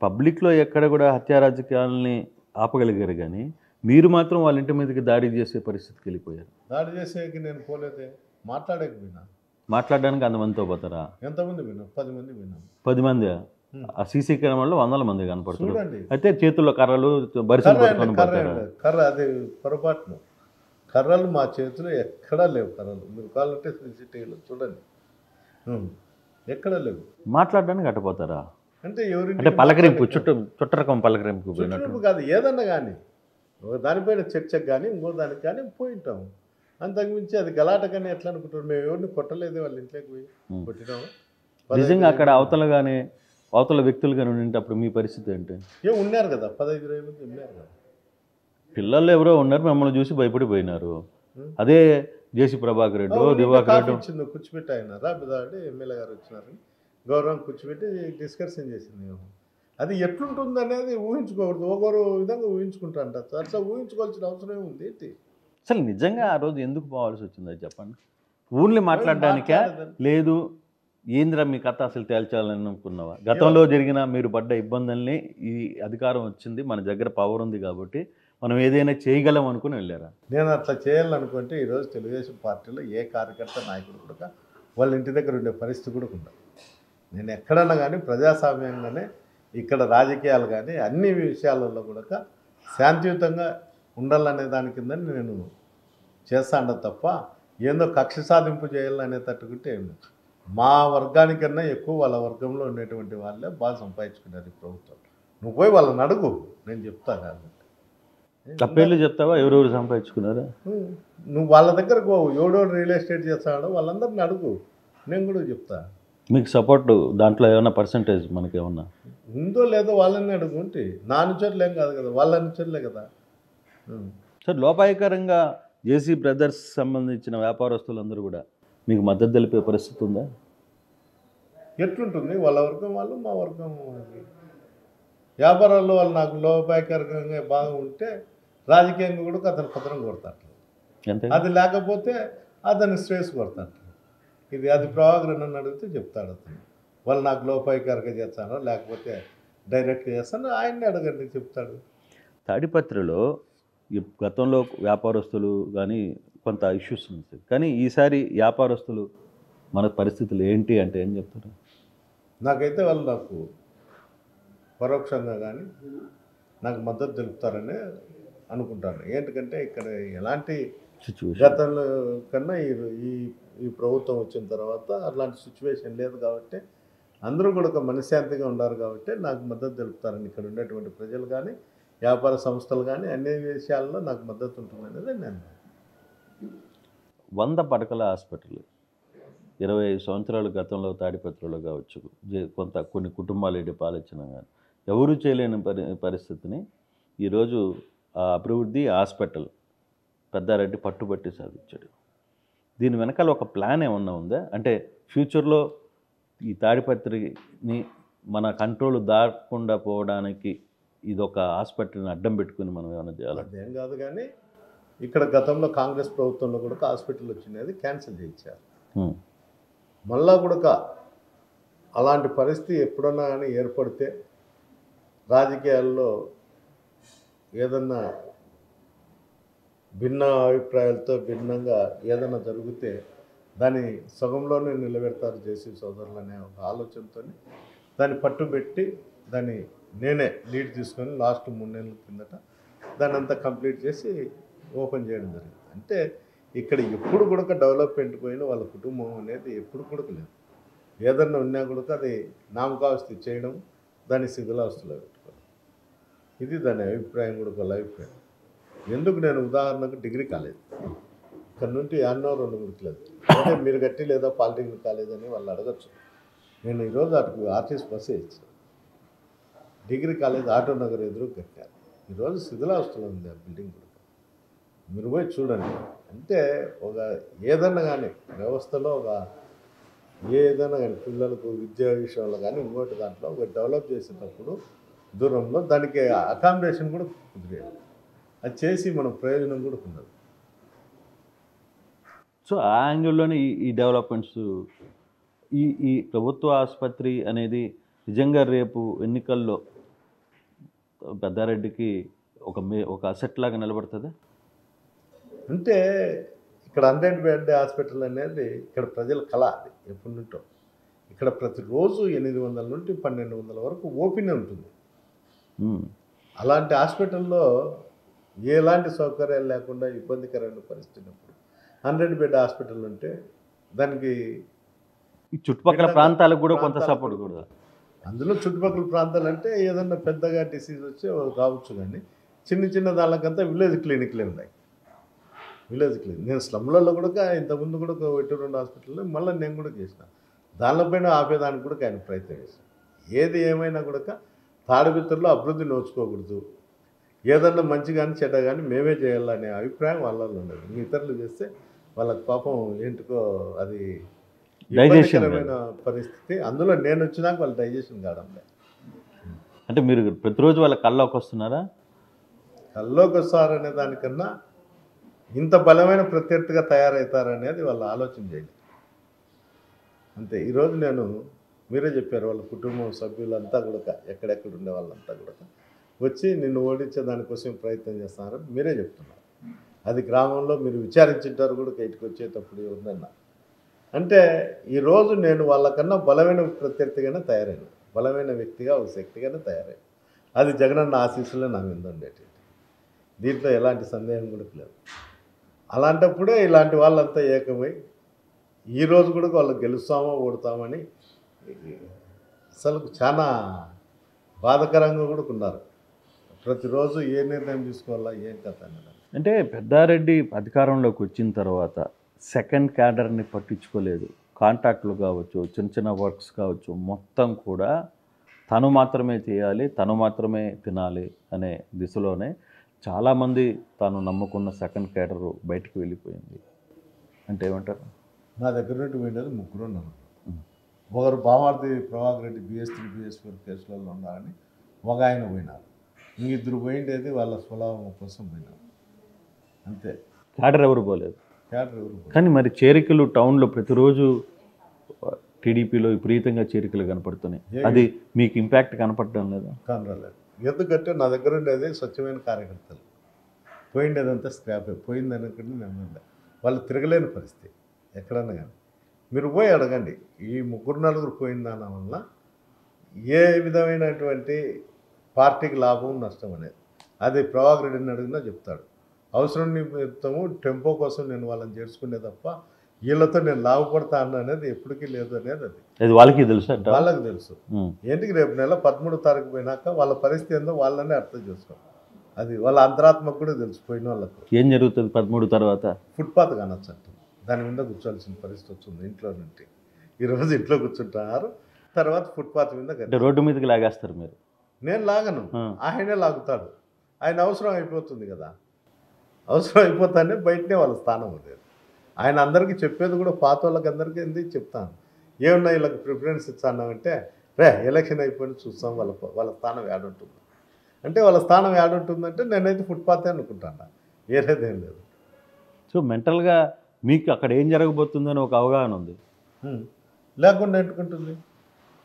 Speaker 2: పబ్లిక్లో ఎక్కడ కూడా హత్యా రాజకీయాలని ఆపగలిగారు, కానీ మీరు మాత్రం వాళ్ళ ఇంటి మీదకి దాడి చేసే పరిస్థితికి వెళ్ళిపోయారు.
Speaker 3: దాడి చేసేకి నేను పోలేదే, మాట్లాడకపోయినా.
Speaker 2: మాట్లాడడానికి అంతమందితో పోతారా?
Speaker 3: ఎంతమంది విన్నాం? 10 మంది విన్నాం.
Speaker 2: 10 మంది? ఆ సీసీ కెమెరాలో 100 మంది కనపడుతుంది. అయితే చేతుల్లో కర్రలు
Speaker 3: కర్ర అది పొరపాటును కర్రలు మా చేతిలో ఎక్కడా లేవు. కర్రలు మీరు కావాలంటే CCTVలో చూడండి, ఎక్కడా లేవు.
Speaker 2: మాట్లాడడానికి అట్టపోతారా?
Speaker 3: అంటే ఎవరి
Speaker 2: అంటే పలకరింపు, చుట్టరకం పలకరింపు
Speaker 3: కాదు, ఏదన్నా కానీ దానిపైన చర్చకు కానీ ఇంకో దానికి కానీ పోయింటాము. అంతకుమించి అది గలాట కానీ ఎట్లా అనుకుంటారు? మేము ఎవరిని కొట్టలేదు, వాళ్ళ ఇంట్లోకి పోయి కొట్టినాము.
Speaker 2: నిజంగా అక్కడ అవతల వ్యక్తులు కానీ ఉండేటప్పుడు మీ పరిస్థితి ఏంటి?
Speaker 3: ఉన్నారు కదా, 15-20 మంది ఉన్నారు కదా.
Speaker 2: పిల్లలు ఎవరో ఉన్నారు, మిమ్మల్ని చూసి భయపడిపోయినారు. అదే జేసీ ప్రభాకర్ రెడ్డి, దివాకర్ రెడ్డి
Speaker 3: వచ్చింది, కూర్చోబెట్టి ఆయన రాబిదాడి ఎమ్మెల్యే గారు వచ్చినారు, గౌరవం కూర్చోబెట్టి డిస్కషన్ చేసింది. అది ఎట్లుంటుంది అనేది ఊహించుకోకూడదు, ఒకరు విధంగా ఊహించుకుంటారంట. అట్లా ఊహించుకోవాల్సిన అవసరం ఉంది ఏంటి?
Speaker 2: అసలు నిజంగా ఆ రోజు ఎందుకు పోవాల్సి వచ్చింది అది చెప్పండి. ఊళ్ళో మాట్లాడడానికే లేదు, ఏంద్రా మీ కథ అసలు తేల్చాలని అనుకున్నావా? గతంలో జరిగిన మీరు పడ్డ ఇబ్బందుల్ని ఈ అధికారం వచ్చింది, మన దగ్గర పవర్ ఉంది కాబట్టి మనం ఏదైనా చేయగలం అనుకుని వెళ్ళారా?
Speaker 3: నేను అట్లా చేయాలనుకుంటే ఈరోజు తెలుగుదేశం పార్టీలో ఏ కార్యకర్త నాయకుడు కూడా వాళ్ళ ఇంటి దగ్గర ఉండే పరిస్థితి కూడా ఉండదు. నేను ఎక్కడన్నా కానీ ప్రజాస్వామ్యంగానే ఇక్కడ రాజకీయాలు కానీ అన్ని విషయాలలో కూడా శాంతియుతంగా ఉండాలనే దాని కింద నేను చేస్తాను తప్ప ఏందో కక్ష సాధింపు చేయాలనే తట్టుకుంటే ఏం లేదు. మా వర్గానికన్నా ఎక్కువ వాళ్ళ వర్గంలో ఉండేటువంటి వాళ్ళే బాగా సంపాదించుకున్నారు ఈ ప్రభుత్వం. నువ్వు పోయి వాళ్ళని అడుగు, నేను చెప్తా కాబట్టి.
Speaker 2: ఆ పేర్లు చెప్తావా ఎవరెవరు సంపాదించుకున్నారా?
Speaker 3: నువ్వు వాళ్ళ దగ్గరకు పోవు, ఎవడో రియల్ ఎస్టేట్ చేస్తాడో వాళ్ళందరిని అడుగు, నేను కూడా చెప్తా.
Speaker 2: మీకు సపోర్ట్ దాంట్లో ఏమన్నా పర్సంటేజ్ మనకి ఏమన్నా
Speaker 3: ఉందో లేదో వాళ్ళని అడుగుంటే నా అనుచరులేం కాదు కదా, వాళ్ళ అనుచరులే కదా.
Speaker 2: సార్, లోపాయకరంగా జేసీ బ్రదర్స్ సంబంధించిన వ్యాపారస్తులందరూ కూడా మీకు మద్దతు తెలిపే పరిస్థితి ఉందా?
Speaker 3: ఎట్లుంటుంది? వాళ్ళ వర్గం వాళ్ళు, మా వర్గం వాళ్ళకి. వ్యాపారాల్లో వాళ్ళు నాకు లోపాయకరంగా బాగా ఉంటే రాజకీయంగా కూడా అతను పత్రం కొడతాడు.
Speaker 2: అంతే.
Speaker 3: అది లేకపోతే అతను స్ట్రెస్ కొడతాడు. అది ప్రభాకర్ నన్ను అడిగితే చెప్తాడు అతను. వాళ్ళు నాకు లోపాయకరంగా చేస్తానో లేకపోతే డైరెక్ట్గా చేస్తానో ఆయన్ని అడగండి, చెప్తాడు.
Speaker 2: తాడిపత్రిలో గతంలో వ్యాపారస్తులు కానీ కొంత ఇష్యూస్ ఉంది, కానీ ఈసారి వ్యాపారస్తులు మన పరిస్థితులు ఏంటి అంటే ఏం చెప్తారు?
Speaker 3: నాకైతే వాళ్ళు నాకు పరోక్షంగా కానీ నాకు మద్దతు తెలుపుతారని అనుకుంటాను. ఏంటంటే ఇక్కడ ఎలాంటి
Speaker 2: సిచ్యువేషన్
Speaker 3: గతంలో కన్నా ఈ ఈ ప్రభుత్వం వచ్చిన తర్వాత అలాంటి సిచ్యువేషన్ లేదు కాబట్టి అందరూ కూడా ఒక మనశ్శాంతిగా ఉన్నారు కాబట్టి నాకు మద్దతు తెలుపుతారని ఇక్కడ ఉండేటువంటి ప్రజలు కానీ వ్యాపార సంస్థలు కానీ అన్ని విషయాల్లో నాకు మద్దతు ఉంటుందనేది నేను.
Speaker 2: 100 పడకల హాస్పిటల్ 25 సంవత్సరాల గతంలో తాడిపత్రిలో కావచ్చు, కొన్ని కుటుంబాలు ఇటు పాలించిన కానీ ఎవరూ చేయలేని పరిస్థితిని ఈరోజు ఆ అభివృద్ధి హాస్పిటల్ పెద్దారెడ్డి పట్టుబట్టి సాధించాడు. దీని వెనకాల ఒక ప్లాన్ ఏమన్నా ఉందా? అంటే ఫ్యూచర్లో ఈ తాడిపత్రిని మన కంట్రోల్ దాటకుండా పోవడానికి ఇదొక హాస్పిటల్ని అడ్డం పెట్టుకుని మనం ఏమైనా చేయాలి?
Speaker 3: అదేం కాదు, కానీ ఇక్కడ గతంలో కాంగ్రెస్ ప్రభుత్వంలో కూడా హాస్పిటల్ వచ్చినది క్యాన్సిల్ చేయించారు. మళ్ళా కూడా అలాంటి పరిస్థితి ఎప్పుడన్నా కానీ ఏర్పడితే రాజకీయాల్లో ఏదన్నా భిన్న అభిప్రాయాలతో భిన్నంగా ఏదైనా జరిగితే దాన్ని సగంలోనే నిలబెడతారు జేసీ సోదరులు అనే ఒక ఆలోచనతో దాన్ని పట్టుబెట్టి దాన్ని నేనే లీడ్ తీసుకొని లాస్ట్ 3 నెలల కిందట దాన్ని అంతా కంప్లీట్ చేసి ఓపెన్ చేయడం జరిగింది. అంటే ఇక్కడ ఎప్పుడు కూడా డెవలప్మెంట్ పోయిన వాళ్ళ కుటుంబం అనేది ఎప్పుడు కూడా లేదు. ఏదన్నా ఉన్నా కూడా అది నామకావస్థి చేయడం, దాన్ని శిథిలావస్థలో పెట్టుకోవడం, ఇది దాని అభిప్రాయం కూడా వాళ్ళ అభిప్రాయం. ఎందుకు నేను ఉదాహరణకు డిగ్రీ కాలేజ్ ఇక్కడ నుండి 2-3 కిలోమీటర్లు అంటే మీరు గట్టి లేదా పాలిటెక్నిక్ కాలేజ్ అని వాళ్ళు అడగచ్చు. నేను ఈరోజు అటు ఆర్టీసీ బస్సు ఇచ్చాను. డిగ్రీ కాలేజ్ ఆటో నగర్ ఎదురు కట్టారు. ఈరోజు శిథిలావస్థలో ఉంది ఆ బిల్డింగ్ కూడా. మీరు పోయి చూడండి. అంటే ఒక ఏదన్నా కానీ వ్యవస్థలో ఏదైనా కానీ పిల్లలకు విద్యా విషయంలో కానీ ఇంకోటి దాంట్లో ఒక డెవలప్ చేసేటప్పుడు దూరంలో దానికి అకామిడేషన్ కూడా కుదిరేది. అది చేసి మనం ప్రయోజనం కూడా ఉండదు.
Speaker 2: సో ఆ యాంగిల్లోనే ఈ డెవలప్మెంట్స్ ఈ ప్రభుత్వ ఆసుపత్రి అనేది నిజంగా రేపు ఎన్నికల్లో పెద్దారెడ్డికి ఒక అసెట్ లాగా నిలబడుతుంది.
Speaker 3: అంటే ఇక్కడ 100 బెడ్ హాస్పిటల్ అనేది ఇక్కడ ప్రజల కళ. అది ఎప్పటి నుంటో ఇక్కడ ప్రతిరోజు 800 నుండి 1200 వరకు ఓపెన్ ఉంటుంది. అలాంటి హాస్పిటల్లో ఎలాంటి సౌకర్యాలు లేకుండా ఇబ్బందికరమైన పరిస్థితి ఉన్నప్పుడు 100 బెడ్ హాస్పిటల్ ఉంటే దానికి
Speaker 2: చుట్టుపక్కల ప్రాంతాలకు కూడా కొంత సపోర్ట్ కూడా.
Speaker 3: అందులో చుట్టుపక్కల ప్రాంతాలు అంటే ఏదన్నా పెద్దగా డిసీజ్ వచ్చి రావచ్చు, కానీ చిన్న దానికంతా విలేజ్ క్లినిక్లే ఉన్నాయి. విలేజ్ క్లినిక్ నేను స్లమ్లలో కూడా ఇంతకుముందు కూడా 1-2 హాస్పిటల్లో మళ్ళీ నేను కూడా చేసిన దానిపైన ఆపేదానికి కూడా ఆయన ప్రయత్నం చేశాను. ఏది ఏమైనా కూడా తాడిపత్రిలో అభివృద్ధి నోచుకోకూడదు, ఏదన్నా మంచి కానీ చెడ్డ కానీ మేమే చేయాలనే అభిప్రాయం వాళ్ళలో ఉండదు. ఇతరులు చేస్తే వాళ్ళకి పాపం ఏంటికో అది ఇబ్బందికరమైన పరిస్థితి. అందులో నేను వచ్చినాక వాళ్ళు డైజెషన్ కావడం లేదు.
Speaker 2: అంటే మీరు ప్రతిరోజు వాళ్ళ కల్లోకి వస్తున్నారా?
Speaker 3: కల్లోకి వస్తారనే దానికన్నా ఇంత బలమైన ప్రత్యర్థిగా తయారవుతారనేది వాళ్ళు ఆలోచన చేయాలి అంతే. ఈరోజు నేను మీరే చెప్పారు వాళ్ళ కుటుంబం సభ్యులంతా కూడా ఎక్కడెక్కడ ఉండే వాళ్ళంతా కూడా వచ్చి నిన్ను ఓడించే దానికోసం ప్రయత్నం చేస్తున్నారని మీరే చెప్తున్నారు. అది గ్రామంలో మీరు విచారించుంటారు కూడా ఇటుకు వచ్చేటప్పుడు ఉందన్నా. అంటే ఈరోజు నేను వాళ్ళకన్నా బలమైన ప్రత్యర్థిగానే తయారైన, బలమైన వ్యక్తిగా ఒక శక్తిగానే తయారైన. అది జగనన్న ఆశీస్సులే నా మీద ఉండేటి. దీంట్లో ఎలాంటి సందేహం కూడా లేదు. అలాంటప్పుడే ఇలాంటి వాళ్ళంతా ఏకమై ఈరోజు కూడా వాళ్ళు గెలుస్తామో ఓడతామని అసలు చాలా బాధాకరంగా కూడా ఉన్నారు. ప్రతిరోజు ఏ నిర్ణయం తీసుకోవాలా ఏం కథ అనేది.
Speaker 2: అంటే పెద్దారెడ్డి అధికారంలోకి వచ్చిన తర్వాత సెకండ్ క్యాడర్ని పట్టించుకోలేదు. కాంట్రాక్టులు కావచ్చు, చిన్న చిన్న వర్క్స్ కావచ్చు, మొత్తం కూడా తను మాత్రమే చేయాలి, తను మాత్రమే తినాలి అనే దిశలోనే చాలామంది తాను నమ్ముకున్న సెకండ్ క్యాడర్ బయటికి వెళ్ళిపోయింది. అంటే ఏమంటారు?
Speaker 3: నా దగ్గర నుండి పోయినది 3 ఉన్నారు. ఒకరు బామార్ది ప్రభాకర్ రెడ్డి BS3 BS4 కేసులలో ఉన్నారని ఒక ఆయన పోయినారు. ఇంకిద్దరు పోయిండేది వాళ్ళ స్వలాభం కోసం పోయినారు అంతే.
Speaker 2: క్యాడర్ ఎవరు పోలేదు.
Speaker 3: క్యాడర్ ఎవరు పోలేదు.
Speaker 2: కానీ మరి చేరికలు టౌన్లో ప్రతిరోజు టీడీపీలో విపరీతంగా చేరికలు కనపడుతున్నాయి. అది మీకు ఇంపాక్ట్ కనపడడం లేదా?
Speaker 3: కనరాలేదు. ఎందుకంటే నా దగ్గర ఉండేది స్వచ్ఛమైన కార్యకర్తలు. పోయిండేదంతా స్క్రాపే. పోయిందనుకుంటే నేను వాళ్ళు తిరగలేని పరిస్థితి ఎక్కడన్నా కానీ. మీరు పోయి అడగండి, ఈ 3-4 పోయిన దాని వల్ల ఏ విధమైనటువంటి పార్టీకి లాభం నష్టం అనేది అది ప్రభాకర్ రెడ్డిని అడిగినా చెప్తాడు. అవసరం నిమిత్తము టెంపో కోసం నేను వాళ్ళని చేర్చుకునే తప్ప వీళ్ళతో నేను లాభపడతా అన్న అనేది ఎప్పటికీ లేదు అనేది
Speaker 2: అది వాళ్ళకి తెలుసు.
Speaker 3: వాళ్ళకి తెలుసు. ఏంటికి రేపు నెల 13వ తారీఖు పోయినాక వాళ్ళ పరిస్థితి ఏందో వాళ్ళనే అర్థం చేసుకోవాలి. అది వాళ్ళ అంతరాత్మకు కూడా తెలిసిపోయిన వాళ్ళకు.
Speaker 2: ఏం జరుగుతుంది 13 తర్వాత?
Speaker 3: ఫుట్పాత్ కానొచ్చు అంటారు. దాని మీద కూర్చోాల్సిన పరిస్థితి వచ్చింది. ఇంట్లో నుండి ఈరోజు ఇంట్లో కూర్చుంటున్నారు, తర్వాత ఫుట్పాత్ మీద
Speaker 2: రోడ్డు మీదకి లాగేస్తారు మీరు.
Speaker 3: నేను లాగను, ఆయనే లాగుతాడు. ఆయన అవసరం అయిపోతుంది కదా, అవసరం అయిపోతానే బయటనే వాళ్ళ స్థానం ఉంది. ఆయన అందరికీ చెప్పేది కూడా పాత వాళ్ళకి అందరికీ ఎందుకు చెప్తాను, ఏమన్నా వీళ్ళకి ప్రిఫరెన్స్ ఇస్తానంటే ఎలక్షన్ అయిపోయిన చూస్తాం వాళ్ళ స్థానం ఏడుంటుంది అంటే వాళ్ళ స్థానం ఏడుంటుందంటే నేనైతే ఫుట్పాతే అనుకుంటాను, వేరేదేం లేదు.
Speaker 2: సో మెంటల్గా మీకు అక్కడ ఏం జరగబోతుందని ఒక అవగాహన ఉంది.
Speaker 3: లేకుండా ఎట్టుకుంటుంది.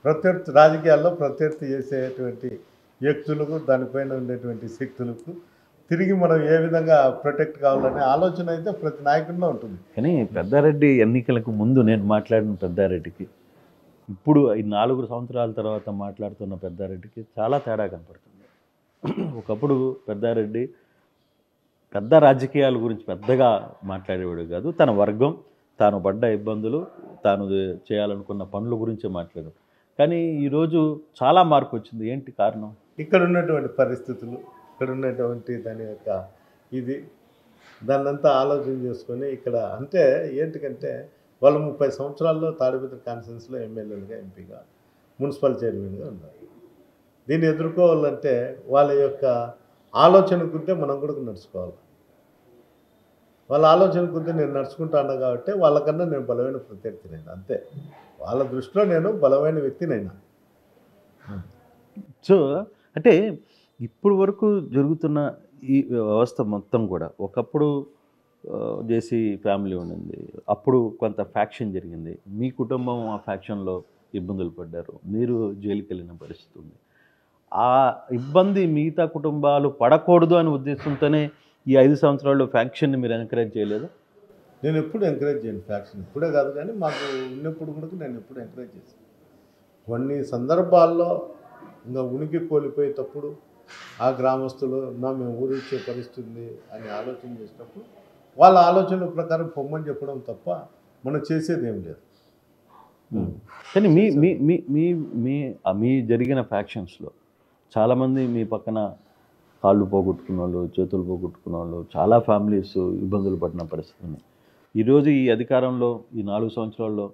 Speaker 3: ప్రత్యర్థి రాజకీయాల్లో ప్రత్యర్థి చేసేటువంటి వ్యక్తులకు దానిపైన ఉండేటువంటి శక్తులకు తిరిగి మనం ఏ విధంగా ప్రొటెక్ట్ కావాలనే ఆలోచన అయితే ప్రతి నాయకుడిలో ఉంటుంది.
Speaker 2: కానీ పెద్దారెడ్డి ఎన్నికలకు ముందు నేను మాట్లాడిన పెద్దారెడ్డికి ఇప్పుడు ఈ 4 సంవత్సరాల తర్వాత మాట్లాడుతున్న పెద్దారెడ్డికి చాలా తేడా కనపడుతుంది. ఒకప్పుడు పెద్దారెడ్డి పెద్ద రాజకీయాల గురించి పెద్దగా మాట్లాడేవాడు కాదు. తన వర్గం, తాను పడ్డ ఇబ్బందులు, తాను చేయాలనుకున్న పనుల గురించే మాట్లాడాడు. కానీ ఈరోజు చాలా మార్పు వచ్చింది. ఏంటి కారణం?
Speaker 3: ఇక్కడ ఉన్నటువంటి పరిస్థితులు, ఇక్కడ ఉన్నటువంటి దాని యొక్క ఇది దాన్నంతా ఆలోచన చేసుకొని ఇక్కడ అంటే ఏంటికంటే వాళ్ళు 30 సంవత్సరాల్లో తాడిపత్రి కాన్స్టిట్యున్సీలో ఎమ్మెల్యేలుగా, ఎంపీగా, మున్సిపల్ చైర్మన్గా ఉన్నారు. దీన్ని ఎదుర్కోవాలంటే వాళ్ళ యొక్క ఆలోచన గుంటే మనం కూడా నడుచుకోవాలి. వాళ్ళ ఆలోచన గుంటే నేను నడుచుకుంటాను కాబట్టి వాళ్ళకన్నా నేను బలమైన ప్రత్యర్థినైనా, అంతే. వాళ్ళ దృష్టిలో నేను బలమైన వ్యక్తినైనా.
Speaker 2: సో అంటే ఇప్పుడు వరకు జరుగుతున్న ఈ వ్యవస్థ మొత్తం కూడా ఒకప్పుడు జేసీ ఫ్యామిలీ ఉండింది, అప్పుడు కొంత ఫ్యాక్షన్ జరిగింది, మీ కుటుంబం ఆ ఫ్యాక్షన్లో ఇబ్బందులు పడ్డారు, మీరు జైలుకి వెళ్ళిన పరిస్థితి ఉంది. ఆ ఇబ్బంది మిగతా కుటుంబాలు పడకూడదు అనే ఉద్దేశంతోనే ఈ 5 సంవత్సరాల్లో ఫ్యాక్షన్ని మీరు ఎంకరేజ్ చేయలేదు?
Speaker 3: నేను ఎప్పుడు ఎంకరేజ్ చేయను ఫ్యాక్షన్. ఇప్పుడే కాదు కానీ మాకు ఉన్నప్పుడు కూడా నేను ఎప్పుడు ఎంకరేజ్ చేశాను. కొన్ని సందర్భాల్లో ఇంకా ఉనికి కోల్పోయేటప్పుడు ఆ గ్రామస్తులు మేము ఊరిచ్చే పరిస్థితి అని ఆలోచన చేసినప్పుడు వాళ్ళ ఆలోచనల ప్రకారం పొమ్మని చెప్పడం తప్ప మనం చేసేది ఏం లేదు.
Speaker 2: కానీ మీ మీ మీ మీ మీ మీ జరిగిన ఫ్యాక్షన్స్లో చాలామంది మీ పక్కన కాళ్ళు పోగొట్టుకున్న వాళ్ళు, చేతులు పోగొట్టుకున్న వాళ్ళు, చాలా ఫ్యామిలీస్ ఇబ్బందులు పడిన పరిస్థితి ఉంది. ఈరోజు ఈ అధికారంలో ఈ 4 సంవత్సరాల్లో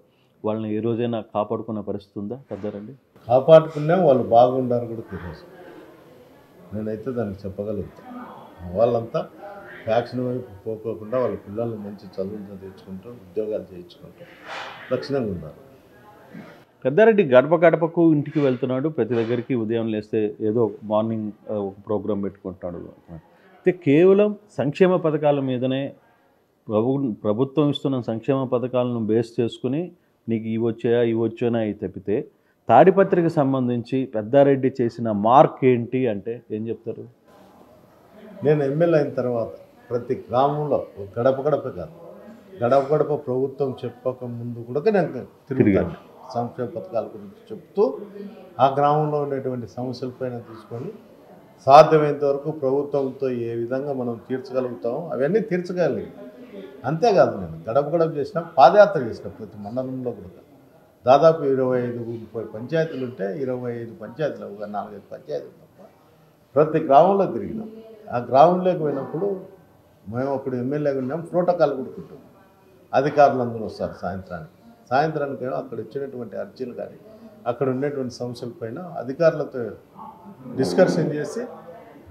Speaker 2: వాళ్ళని ఏ రోజైనా కాపాడుకున్న పరిస్థితి ఉందా పెద్దారెడ్డి?
Speaker 3: కాపాడుకున్నా వాళ్ళు బాగుండారు కూడా తెలియదు. నేనైతే దానికి చెప్పగలుగుతాను. వాళ్ళంతా ఫ్యాక్షన్ వైపు పోకోకుండా వాళ్ళ పిల్లల్ని మంచి చదువులు చదివించుకుంటూ ఉద్యోగాలు చేయించుకుంటూ లక్షణంగా ఉన్నారు.
Speaker 2: పెద్దారెడ్డి గడప గడపకు ఇంటికి వెళ్తున్నాడు, ప్రతి దగ్గరికి ఉదయం లేస్తే ఏదో మార్నింగ్ ఒక ప్రోగ్రాం పెట్టుకుంటున్నాడు. అయితే కేవలం సంక్షేమ పథకాల మీదనే ప్రభుత్వం ఇస్తున్న సంక్షేమ పథకాలను బేస్ చేసుకుని నీకు ఇవి వచ్చానా అవి తప్పితే తాడిపత్రికి సంబంధించి పెద్దారెడ్డి చేసిన మార్క్ ఏంటి అంటే ఏం చెప్తారు?
Speaker 3: నేను ఎమ్మెల్యే అయిన తర్వాత ప్రతి గ్రామంలో గడప గడప కాదు, గడప గడప ప్రభుత్వం చెప్పక ముందు కూడా నేను తిరుగుతాను. సంక్షేమ పథకాల గురించి చెప్తూ ఆ గ్రామంలో ఉండేటువంటి సమస్యలపైన తీసుకొని సాధ్యమైనంత వరకు ప్రభుత్వంతో ఏ విధంగా మనం తీర్చగలుగుతామో అవన్నీ తీర్చగలిగి అంతేకాదు నేను గడప గడప చేసిన, పాదయాత్ర చేసిన ప్రతి మండలంలో కూడా. దాదాపు 25-30 పంచాయతీలు ఉంటే 25 పంచాయతీలు, ఒక 4-5 పంచాయతీలు తప్ప ప్రతి గ్రామంలో తిరిగినాం. ఆ గ్రామంలోకి పోయినప్పుడు మేము అప్పుడు ఎమ్మెల్యేగా ఉన్నాం, ప్రోటోకాల్ కూడా కుట్టాం. అధికారులందరూ వస్తారు సాయంత్రానికి అక్కడ వచ్చినటువంటి అర్జీలు కానీ అక్కడ ఉండేటువంటి సమస్యల పైన అధికారులతో డిస్కషన్ చేసి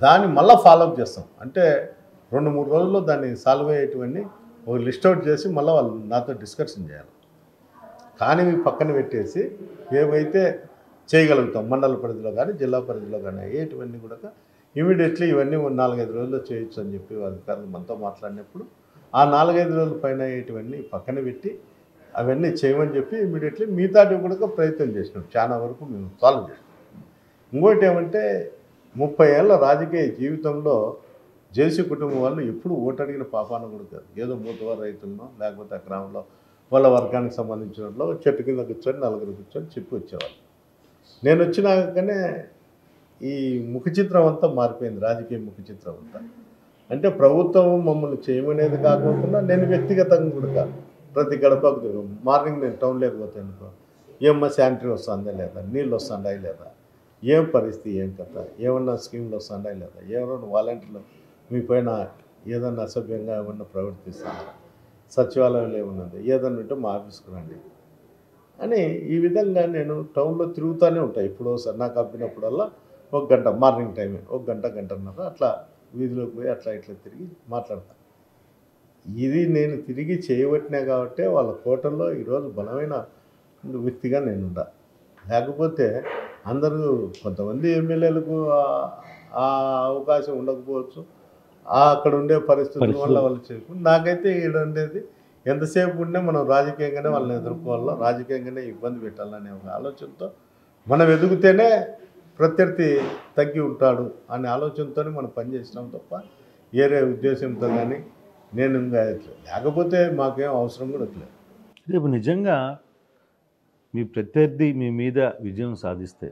Speaker 3: దాన్ని మళ్ళీ ఫాలోఅప్ చేస్తాం. అంటే 2-3 రోజుల్లో దాన్ని సాల్వ్ అయ్యేటువంటి ఒక లిస్ట్ అవుట్ చేసి మళ్ళీ వాళ్ళు నాతో డిస్కషన్ చేయాలి. కానీ పక్కన పెట్టేసి ఏవైతే చేయగలుగుతాం మండల పరిధిలో కానీ జిల్లా పరిధిలో కానీ అయ్యేటివన్నీ కూడా ఇమీడియట్లీ ఇవన్నీ 4-5 రోజుల్లో చేయొచ్చు అని చెప్పి అధికారులు మనతో మాట్లాడినప్పుడు ఆ 4-5 రోజుల పైన అయ్యేటివన్నీ పక్కన పెట్టి అవన్నీ చేయమని చెప్పి ఇమీడియట్లీ మిగతాటివి కూడా ప్రయత్నం చేసినాం. చాలా వరకు మేము సాల్వ్ చేసినాం. ఇంకోటి ఏమంటే 30 ఏళ్ళ రాజకీయ జీవితంలో జేసీ కుటుంబం వాళ్ళు ఎప్పుడు ఓటు అడిగిన పాపాన కూడా కాదు. ఏదో మూతవారు రైతులను లేకపోతే ఆ గ్రామంలో వాళ్ళ వర్గానికి సంబంధించిన వాళ్ళు చెట్టు కింద కూర్చొని 4 కూర్చొని చెప్పి వచ్చేవాళ్ళు. నేను వచ్చినాకనే ఈ ముఖ చిత్రం అంతా మారిపోయింది, రాజకీయ ముఖ చిత్రం అంతా. అంటే ప్రభుత్వం మమ్మల్ని చేయమనేది కాకుండా నేను వ్యక్తిగతంగా కూడా ప్రతి గడపకు మార్నింగ్ నేను టౌన్లోకి పోతాను అనుకో, ఏమన్నా శానిటరీ వస్తుందా లేదా, నీళ్ళు వస్తుందా లేదా, ఏం పరిస్థితి ఏం కథ, ఏమన్నా స్కీమ్లు వస్తుందా లేదా, ఏమన్నా వాలంటీర్లు మీ పైన ఏదన్నా అసభ్యంగా ఏమన్నా ప్రవర్తిస్తారా, సచివాలయంలో ఏమన్నది ఏదన్నా ఉంటే మా ఆఫీస్కి రండి అని ఈ విధంగా నేను టౌన్లో తిరుగుతూనే ఉంటాను. ఇప్పుడు సార్ నాకు అప్పినప్పుడల్లా 1 గంట మార్నింగ్ టైమే 1 గంటన్నర అట్లా వీధిలోకి పోయి అట్లా ఇట్లా తిరిగి మాట్లాడతాను. ఇది నేను తిరిగి చేయబట్టినా కాబట్టి వాళ్ళ కోటల్లో ఈరోజు బలమైన వ్యక్తిగా నేను ఉండా. లేకపోతే అందరూ కొంతమంది ఎమ్మెల్యేలకు ఆ అవకాశం ఉండకపోవచ్చు, అక్కడ ఉండే పరిస్థితుల వల్ల వాళ్ళు చేసుకుని. నాకైతే ఇక్కడ ఉండేది ఎంతసేపు ఉండే మనం రాజకీయంగానే వాళ్ళని ఎదుర్కోవాలా, రాజకీయంగానే ఇబ్బంది పెట్టాలనే ఒక ఆలోచనతో మనం ఎదుగుతేనే ప్రత్యర్థి తగ్గి ఉంటాడు అనే ఆలోచనతోనే మనం పనిచేసినాం తప్ప వేరే ఉద్దేశంతో కానీ నేను ఇంకా లేకపోతే మాకేం అవసరం కూడా లేదు.
Speaker 2: రేపు నిజంగా మీ ప్రత్యర్థి మీ మీద విజయం సాధిస్తే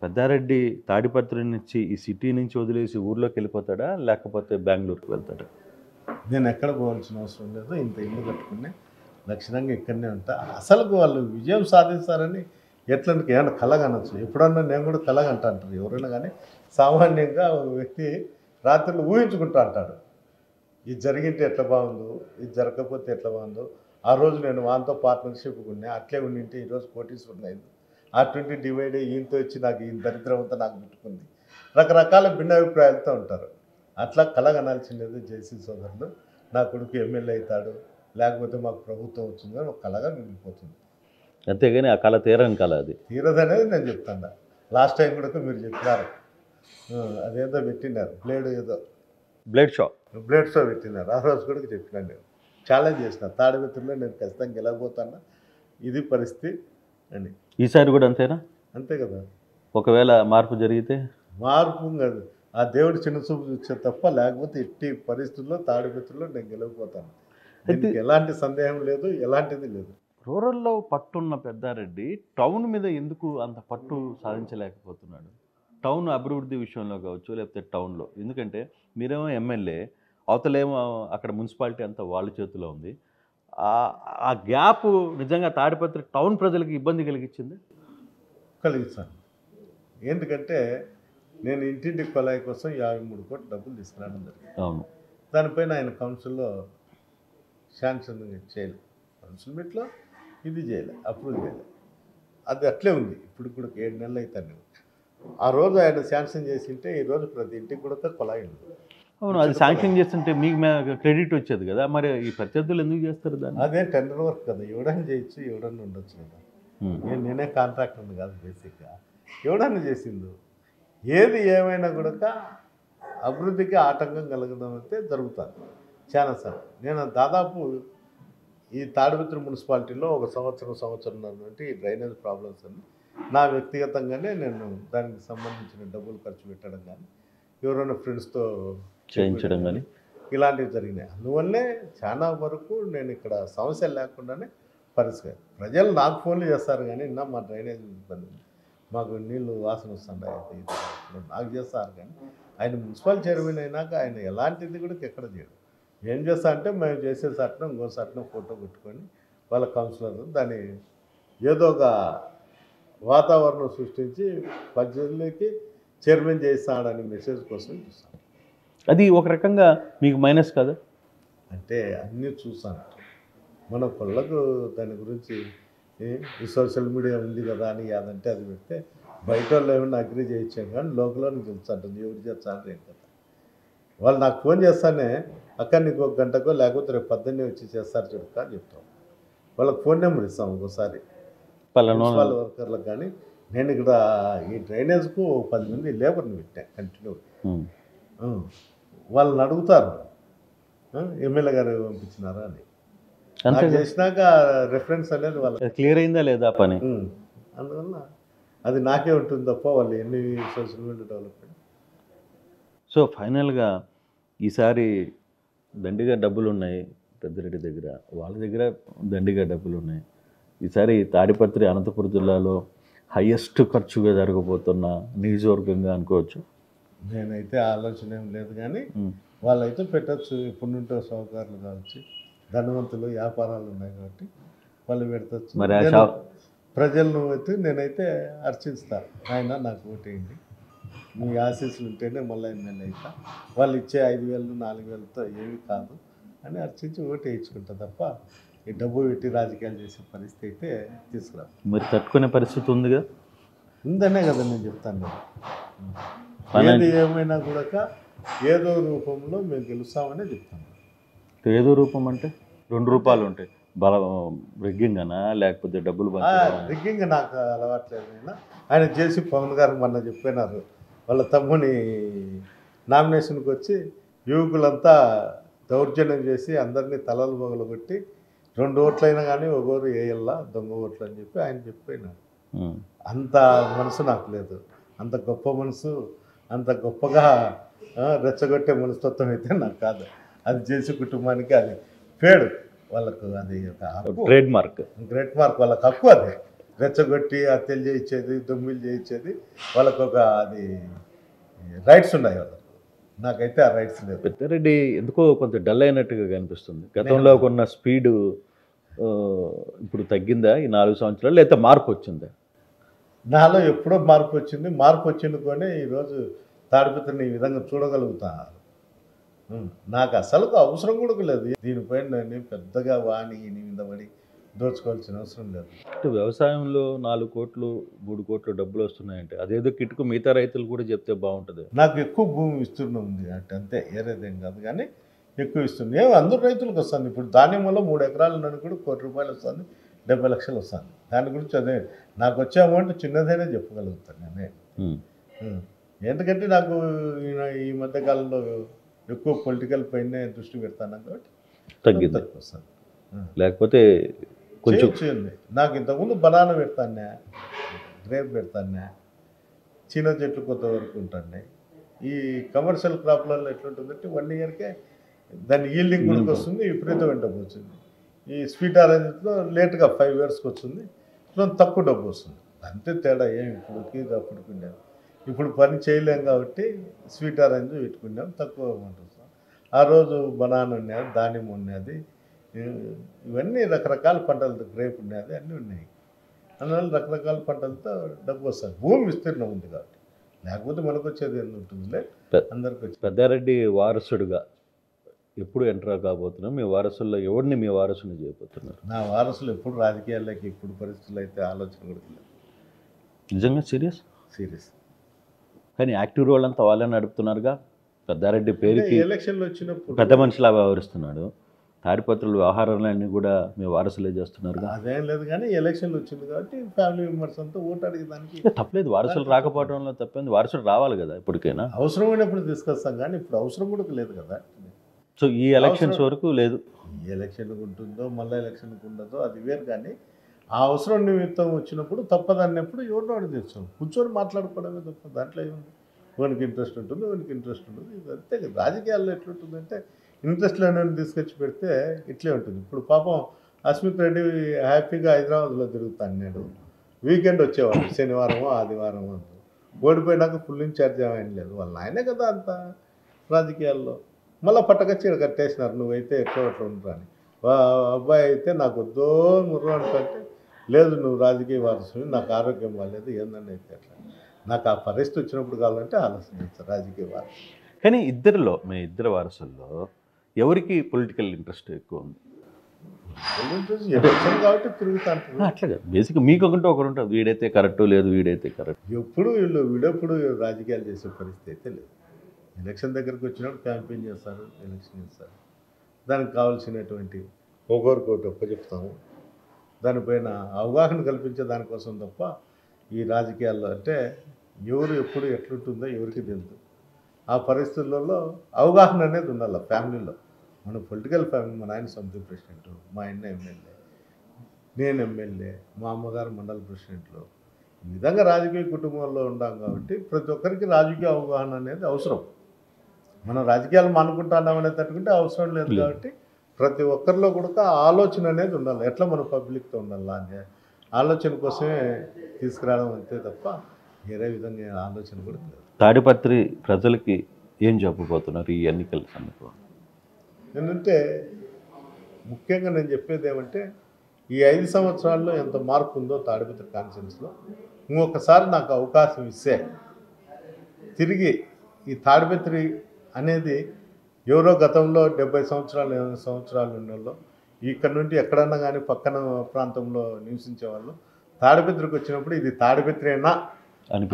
Speaker 2: పెద్దారెడ్డి తాడిపత్రి నుంచి ఈ సిటీ నుంచి వదిలేసి ఊర్లోకి వెళ్ళిపోతాడా లేకపోతే బెంగళూరుకి వెళ్తాడా?
Speaker 3: నేను ఎక్కడ పోవాల్సిన అవసరం లేదు, ఇంత ఇల్లు కట్టుకునే లక్షణంగా ఇక్కడనే ఉంటా. అసలు వాళ్ళు విజయం సాధిస్తారని ఎట్లనికి ఏమన్నా కలగనొచ్చు. ఎప్పుడన్నా నేను కూడా కలగంటా అంటారు ఎవరైనా, కానీ సామాన్యంగా ఒక వ్యక్తి రాత్రులు ఊహించుకుంటా అంటాడు, ఇది జరిగింటే ఎట్లా బాగుందో, ఇది జరగకపోతే ఎట్లా బాగుందో, ఆ రోజు నేను వాంతో పార్ట్నర్షిప్ ఉన్నా అట్లే ఉండింటే ఈరోజు కోటీశ్వరుని అయింది, ఆ 20 డివైడ్ ఈయనతో వచ్చి నాకు ఈయన దరిద్రం అంతా నాకు పెట్టుకుంది, రకరకాల భిన్నాభిప్రాయాలతో ఉంటారు. అట్లా కలగనాల్సిందేదో జేసీ సోదరులు నా కొడుకు ఎమ్మెల్యే అవుతాడు లేకపోతే మాకు ప్రభుత్వం వచ్చిందో ఒక కళగా మిగిలిపోతుంది.
Speaker 2: అంతేగాని ఆ కళ తీరని కళ అది
Speaker 3: తీరదనేది నేను చెప్తాను. లాస్ట్ టైం కూడా మీరు చెప్పినారు, అదేదో పెట్టినారు
Speaker 2: బ్లేడ్ షో
Speaker 3: పెట్టినారు. ఆ రోజు కూడా చెప్పినాను, నేను ఛాలెంజ్ చేసిన తాడిపత్రిలో నేను ఖచ్చితంగా గెలవబోతాను, ఇది పరిస్థితి అని.
Speaker 2: ఈసారి కూడా అంతేనా?
Speaker 3: అంతే కదా.
Speaker 2: ఒకవేళ మార్పు జరిగితే
Speaker 3: మార్పు కాదు, ఆ దేవుడు చిన్న చూపు చూసే తప్ప, లేకపోతే ఎట్టి పరిస్థితుల్లో తాడిపత్రిలో నేను గెలవబోతాను. దీనికి ఎలాంటి సందేహం లేదు, ఎలాంటిది లేదు.
Speaker 2: రూరల్లో పట్టున్న పెద్దారెడ్డి టౌన్ మీద ఎందుకు అంత పట్టు సాధించలేకపోతున్నాడు? టౌన్ అభివృద్ధి విషయంలో కావచ్చు లేకపోతే టౌన్లో, ఎందుకంటే మీరేమో ఎమ్మెల్యే, అవతలేమో అక్కడ మున్సిపాలిటీ అంతా వాళ్ళ చేతిలో ఉంది. ఆ గ్యాప్ నిజంగా తాడిపత్రి టౌన్ ప్రజలకు ఇబ్బంది కలిగించింది.
Speaker 3: కలిగిస్తాను. ఎందుకంటే నేను ఇంటింటి కొలాయి కోసం 53 కోట్ల డబ్బులు తీసుకురావడం జరిగింది.
Speaker 2: అవును,
Speaker 3: దానిపైన ఆయన కౌన్సిల్లో శాంక్షన్ చేయలేదు, కౌన్సిల్ మీట్లో ఇది చేయలే, అప్రూవ్ చేయలే, అది అట్లే ఉంది. ఇప్పుడు కూడా 7 నెలలు అవుతాను. ఆ రోజు ఆయన శాంక్షన్ చేసింటే ఈరోజు ప్రతి ఇంటికి కూడా కొలాయి ఉంది.
Speaker 2: అవును, అది శాంక్షన్ చేస్తుంటే మీకు క్రెడిట్ వచ్చేది కదా, మరి ఈ ప్రత్యర్థులు ఎందుకు చేస్తారు దాన్ని?
Speaker 3: అదే టెండర్ వర్క్ కదా, ఎవడన్నా చేయొచ్చు, ఎవడన్నా ఉండొచ్చు కదా. నేనే కాంట్రాక్టర్ కాదు, బేసిక్గా ఎవడన్నా చేసిండు. ఏది ఏమైనా కూడా అభివృద్ధికి ఆటంకం కలగడం అయితే జరుగుతుంది చాలాసార్లు. నేను దాదాపు ఈ తాడిపత్రి మున్సిపాలిటీలో ఒక సంవత్సరం నుండి ఈ డ్రైనేజ్ ప్రాబ్లమ్స్ అని నా వ్యక్తిగతంగానే నేను దానికి సంబంధించిన డబ్బులు ఖర్చు పెట్టడం కానీ ఎవరైనా ఫ్రెండ్స్తో
Speaker 2: చేయించడం కానీ
Speaker 3: ఇలాంటివి జరిగినాయి. అందువల్లే చాలా వరకు నేను ఇక్కడ సమస్యలు లేకుండానే పరిస్థితి. ప్రజలు నాకు ఫోన్లు చేస్తారు కానీ మా డ్రైనేజ్ ఇబ్బంది, మాకు నీళ్ళు వాసన వస్తున్నాయి నాకు చేస్తారు. కానీ ఆయన మున్సిపల్ చైర్మన్ అయినాక ఆయన ఎలాంటిది కూడా ఎక్కడ చేయడు. ఏం చేస్తా అంటే మేము చేసే సట్నం ఇంకో సట్నం ఫోటో పెట్టుకొని వాళ్ళ కౌన్సిలర్ దాన్ని ఏదో ఒక వాతావరణం సృష్టించి ప్రజలకి చైర్మన్ చేస్తాడని మెసేజ్ కోసం చూస్తాను.
Speaker 2: అది ఒక రకంగా మీకు మైనస్ కదా?
Speaker 3: అంటే అన్నీ చూస్తాను మన కొళ్ళకు దాని గురించి ఈ సోషల్ మీడియా ఉంది కదా అని అదంటే అది పెడితే బయట వాళ్ళు ఏమైనా అగ్రీ చేయించాం కానీ లోకల్లోని తెలుసు అంటుంది ఎవరు చేస్తాను ఏం కదా. వాళ్ళు నాకు ఫోన్ చేస్తానే అక్క నీకు ఒక గంటకో లేకపోతే రేపు 18 వచ్చి చేస్తారు చూడక అని చెప్తాం. వాళ్ళకి ఫోన్ నెంబర్ ఇస్తాం ఒకసారి మున్సిపల్ వర్కర్లకు. కానీ నేను ఇక్కడ ఈ డ్రైనేజ్కు 10 మంది లేబర్ని పెట్టాను కంటిన్యూ. వాళ్ళని అడుగుతారు ఎమ్మెల్యే గారు పంపించినారా అని. నాకు చేసినాక రెఫరెన్స్ అనేది వాళ్ళ
Speaker 2: క్లియర్ అయిందా లేదా పని.
Speaker 3: అందువల్ల అది నాకే ఉంటుంది తప్ప వాళ్ళు ఎన్ని సోషల్ మీడియా డెవలప్మెంట్.
Speaker 2: సో ఫైనల్గా ఈసారి దండిగా డబ్బులు ఉన్నాయి పెద్దిరెడ్డి దగ్గర, వాళ్ళ దగ్గర దండిగా డబ్బులు ఉన్నాయి. ఈసారి తాడిపత్రి అనంతపురం జిల్లాలో హయ్యెస్ట్ ఖర్చుగా జరగబోతున్న నియోజకవర్గంగా అనుకోవచ్చు.
Speaker 3: నేనైతే ఆలోచన ఏం లేదు కానీ వాళ్ళైతే పెట్టచ్చు. ఎప్పటి నుంటో సౌకర్యాలు కావచ్చు, ధనవంతులు వ్యాపారాలు ఉన్నాయి కాబట్టి వాళ్ళు పెట్టచ్చు.
Speaker 2: మరి
Speaker 3: ప్రజలను అయితే నేనైతే అర్చిస్తాను. ఆయన నాకు ఓటేయండి, మీ ఆశీస్సులు ఉంటేనే మళ్ళీ ఎమ్మెల్యే అవుతా, వాళ్ళు ఇచ్చే 5,000 4,000తో ఏమి కాదు అని అర్చించి ఓటు వేయించుకుంటా తప్ప ఈ డబ్బు పెట్టి రాజకీయాలు చేసే పరిస్థితి అయితే తీసుకురా.
Speaker 2: మరి తట్టుకునే పరిస్థితి ఉందిగా?
Speaker 3: ఉందనే కదా నేను చెప్తాను. ఏది ఏమైనా కూడా ఏదో రూపంలో మేము గెలుస్తామనే చెప్తాను.
Speaker 2: ఏదో రూపం అంటే 2 రూపాయలు ఉంటాయి. రిగ్గింగ్ అనా లేకపోతే డబ్బులు?
Speaker 3: రిగ్గింగ్ నాకు అలవాట్లేదు. ఆయన చేసి పవన్ గారు మొన్న చెప్పినారు వాళ్ళ తమ్ముని నామినేషన్కి వచ్చి యువకులంతా దౌర్జన్యం చేసి అందరినీ తలలు పగలగొట్టి 2 ఓట్లైనా కానీ ఒకరు వేయల్లా దొంగ ఓట్లు అని చెప్పి ఆయన చెప్పినారు. అంత మనసు నాకు లేదు. అంత గొప్ప మనసు, అంత గొప్పగా రెచ్చగొట్టే మనస్తత్వం అయితే నాకు కాదు. అది చేసి కుటుంబానికి అది పేడు వాళ్ళకు, అది ఒక
Speaker 2: ట్రేడ్ మార్క్,
Speaker 3: గ్రేట్ మార్క్ వాళ్ళకి హక్కు. అది రెచ్చగొట్టి హత్యలు చేయించేది, దొంగిలు చేయించేది వాళ్ళకు ఒక అది రైట్స్ ఉన్నాయి వాళ్ళకు. నాకైతే ఆ రైట్స్ లేదు.
Speaker 2: పెద్దిరెడ్డి ఎందుకో కొంత డల్ అయినట్టుగా కనిపిస్తుంది. గతంలో ఉన్న స్పీడు ఇప్పుడు తగ్గిందా ఈ 4 సంవత్సరాలు, లేకపోతే మార్పు వచ్చిందా?
Speaker 3: నాలో ఎప్పుడో మార్పు వచ్చింది. మార్పు వచ్చిందుకొని ఈరోజు తాడిపత్రిని ఈ విధంగా చూడగలుగుతాను. నాకు అసలు అవసరం కూడా లేదు దీనిపైన. నేను పెద్దగా వాణి మీద పడి దోచుకోవాల్సిన అవసరం లేదు.
Speaker 2: అంటే వ్యవసాయంలో 4 కోట్లు 3 కోట్లు డబ్బులు వస్తున్నాయంటే అదేదో కిటుకు మిగతా రైతులు కూడా చెప్తే బాగుంటుంది.
Speaker 3: నాకు ఎక్కువ భూమి విస్తీర్ణం ఉంది అంటే అంతే, ఏరేదేం కాదు కానీ ఎక్కువ ఇస్తుంది. ఏమో అందరు రైతులకు వస్తుంది. ఇప్పుడు ధాన్యంలో 3 ఎకరాలు నన్ను కూడా ₹1 కోటి వస్తుంది, 70 లక్షలు వస్తుంది. దాని గురించి అదే నాకు వచ్చే అమౌంట్ చిన్నదైనా చెప్పగలుగుతాను నేనే. ఎందుకంటే నాకు ఈ మధ్య కాలంలో ఎక్కువ పొలిటికల్ పైనే దృష్టి పెడతాను కాబట్టి
Speaker 2: తగ్గింది
Speaker 3: వస్తుంది.
Speaker 2: లేకపోతే కొంచెం
Speaker 3: నాకు ఇంతకుముందు బనానా పెడతానే, గ్రేప్ పెడతానే, చిన్న చెట్లు కొత్త వరకు ఉంటాయి. ఈ కమర్షియల్ క్రాప్లలో ఎట్లుంటుందంటే 1 ఇయర్కే దాని ఈల్డింగ్ కూడా వస్తుంది, విపరీతమైన డబ్బు వచ్చింది. ఈ స్వీట్ ఆరెంజ్లో లేట్గా 5 ఇయర్స్కి వస్తుంది, తక్కువ డబ్బు వస్తుంది. అంతే తేడా. ఏమి ఇప్పుడుకి అప్పటికి ఉండేది. ఇప్పుడు పని చేయలేం కాబట్టి స్వీట్ ఆరెంజ్ పెట్టుకున్నాం, తక్కువ అమౌంట్ వస్తుంది. ఆ రోజు బనానా ఉన్నది, దానిమ్మ ఉన్నది, ఇవన్నీ రకరకాల పంటలతో, గ్రేప్ ఉన్నది, అన్నీ ఉన్నాయి. అందువల్ల రకరకాల పంటలతో డబ్బు వస్తుంది. భూమి విస్తీర్ణం ఉంది కాబట్టి. లేకపోతే మనకు వచ్చేది ఎంత ఉంటుందిలే, అందరికి వచ్చి.
Speaker 2: పెద్దారెడ్డి వారసుడుగా ఎప్పుడు ఎంటర్ కాబోతున్నాం? మీ వారసుల్లో ఎవరిని మీ వారసుని చేయబోతున్నారు?
Speaker 3: నా వారసులు ఎప్పుడు రాజకీయాల్లోకి ఇప్పుడు పరిస్థితులు అయితే ఆలోచన కూడా లేదు.
Speaker 2: నిజంగా సీరియస్ కానీ యాక్టివ్ రోల్ అంతా వాళ్ళే నడుపుతున్నారుగా. పెద్దారెడ్డి పేరుకి
Speaker 3: ఎలక్షన్లు వచ్చినప్పుడు
Speaker 2: పెద్ద మనిషిలా వ్యవహరిస్తున్నాడు. తాడిపత్రుల వ్యవహారాలన్నీ కూడా మీ వారసులే చేస్తున్నారు.
Speaker 3: అదేం లేదు కానీ ఎలక్షన్లు వచ్చింది కాబట్టి ఫ్యామిలీ మెంబర్స్ అంతా ఓటు అడిగేదానికి
Speaker 2: తప్పలేదు. వారసులు రాకపోవడంలో తప్పేంది, వారసులు రావాలి కదా ఇప్పటికైనా.
Speaker 3: అవసరమైనప్పుడు తీసుకొస్తాం కానీ ఇప్పుడు అవసరం కూడా లేదు కదా.
Speaker 2: సో ఈ ఎలక్షన్స్ వరకు లేదు.
Speaker 3: ఈ ఎలక్షన్కి ఉంటుందో మళ్ళీ ఎలక్షన్కి ఉండదో అది వేరు. కానీ ఆ అవసరం నిమిత్తం వచ్చినప్పుడు తప్పదన్నప్పుడు ఎవరినో అడిగి తెచ్చాం, కూర్చొని మాట్లాడుకోవడమే తప్ప. దాంట్లో ఏముంది? వానికి ఇంట్రెస్ట్ ఉంటుంది, వానికి ఇంట్రెస్ట్ ఉంటుంది, ఇది అంతే కదా. రాజకీయాల్లో ఎట్లుంటుందంటే ఇంట్రెస్ట్ లేని తీసుకొచ్చి పెడితే ఇట్లే ఉంటుంది. ఇప్పుడు పాపం అస్మిత్ రెడ్డి హ్యాపీగా హైదరాబాద్లో తిరుగుతాడు. వీకెండ్ వచ్చేవాడు, శనివారమో ఆదివారమో. ఓడిపోయినాక ఫుల్ ఇన్ఛార్జ్ ఏమైనా లేదు, వాళ్ళ ఆయనే కదా అంత రాజకీయాల్లో. మళ్ళీ పట్టకొచ్చి ఇక్కడ కట్టేసినారు, నువ్వైతే ఎట్లా అట్లా ఉండరా అని. అబ్బాయి అయితే నాకు వద్దో ముర్రు అంటే, లేదు నువ్వు రాజకీయ వారసుని, నాకు ఆరోగ్యం బాగాలేదు ఏందని అయితే అట్లా. నాకు ఆ పరిస్థితి వచ్చినప్పుడు కావాలంటే ఆలోచించారు రాజకీయ వారసు.
Speaker 2: కానీ ఇద్దరిలో మీ ఇద్దరు వారసుల్లో ఎవరికి పొలిటికల్ ఇంట్రెస్ట్ ఎక్కువ ఉంది?
Speaker 3: ఎలక్షన్ కాబట్టి తిరుగుతా అంటారు.
Speaker 2: అట్లా బేసిక్గా మీకు ఒకరు ఉంటుంది, వీడైతే కరెక్ట్ లేదు వీడైతే కరెక్ట్.
Speaker 3: ఎప్పుడు వీడెప్పుడు రాజకీయాలు చేసే పరిస్థితి అయితే లేదు. ఎలక్షన్ దగ్గరికి వచ్చినప్పుడు క్యాంపెయిన్ చేస్తారు, ఎలక్షన్ చేస్తారు. దానికి కావాల్సినటువంటి ఒకరికొకటి ఒప్పచెప్తాము, దానిపైన అవగాహన కల్పించే దానికోసం తప్ప ఈ రాజకీయాల్లో అంటే ఎవరు ఎప్పుడు ఎట్లుంటుందో ఎవరికి తెలుసు. ఆ పరిస్థితులలో అవగాహన అనేది ఉండాలి ఫ్యామిలీలో. మన పొలిటికల్ ఫ్యామిలీ, మా నాయన సమితి ప్రెసిడెంట్, మా ఆయన ఎమ్మెల్యే, నేను ఎమ్మెల్యే, మా అమ్మగారు మండల ప్రెసిడెంట్లు, ఈ విధంగా రాజకీయ కుటుంబంలో ఉన్నాం కాబట్టి ప్రతి ఒక్కరికి రాజకీయ అవగాహన అనేది అవసరం. మనం రాజకీయాలు మానుకుంటున్నామనే తట్టుకుంటే అవసరం లేదు కాబట్టి ప్రతి ఒక్కరిలో కూడా ఆలోచన అనేది ఉండాలి, ఎట్లా మనం పబ్లిక్తో ఉండాలా అనే ఆలోచన కోసమే తీసుకురావడం అంతే తప్ప వేరే విధంగా ఆలోచన కూడా లేదు.
Speaker 2: తాడిపత్రి ప్రజలకి ఏం చెప్పబోతున్నారు ఈ ఎన్నికల సందర్భంగా?
Speaker 3: ఏంటంటే ముఖ్యంగా నేను చెప్పేది ఏమంటే, ఈ 5 సంవత్సరాల్లో ఎంత మార్పు ఉందో తాడిపత్రి కాన్ఫరెన్స్లో ఇంకొకసారి నాకు అవకాశం ఇస్తే తిరిగి ఈ తాడిపత్రి అనేది ఎవరో గతంలో 70 సంవత్సరాలు 80 సంవత్సరాలు ఉన్నోళ్ళు ఇక్కడ నుండి ఎక్కడన్నా కానీ పక్కన ప్రాంతంలో నివసించే వాళ్ళు తాడిపత్రికి వచ్చినప్పుడు ఇది తాడిపత్రేనా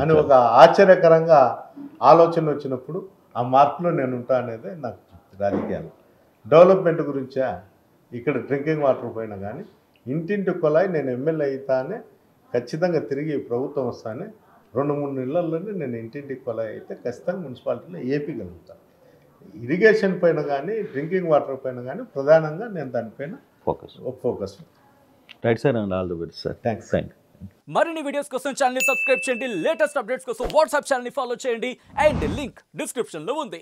Speaker 3: అని ఒక ఆశ్చర్యకరంగా ఆలోచన వచ్చినప్పుడు ఆ మార్పులో నేను ఉంటా అనేది నాకు రాజకీయాలు. డెవలప్మెంట్ గురించా, ఇక్కడ డ్రింకింగ్ వాటర్ పైన కానీ ఇంటింటి కొలాయి నేను ఎమ్మెల్యే అవుతానే ఖచ్చితంగా తిరిగి ప్రభుత్వం వస్తానే 2-3 నెలల్లోనే నేను ఇంటింటికి కొలాయి అయితే ఖచ్చితంగా మున్సిపాలిటీలో ఏపీగలుగుతాను. ఇరిగేషన్ పైన కానీ డ్రింకింగ్ వాటర్ పైన కానీ ప్రధానంగా నేను దానిపైన focus.
Speaker 2: Right sir, and all the best sir.
Speaker 3: Thanks.
Speaker 4: మరిన్ని వీడియోస్ కోసం ఛానల్ ని సబ్స్క్రైబ్ చేయండి, లేటెస్ట్ అప్డేట్స్ కోసం వాట్సాప్ ఛానల్ ని ఫాలో చేయండి, అండ్ లింక్ డిస్క్రిప్షన్ లో ఉంది.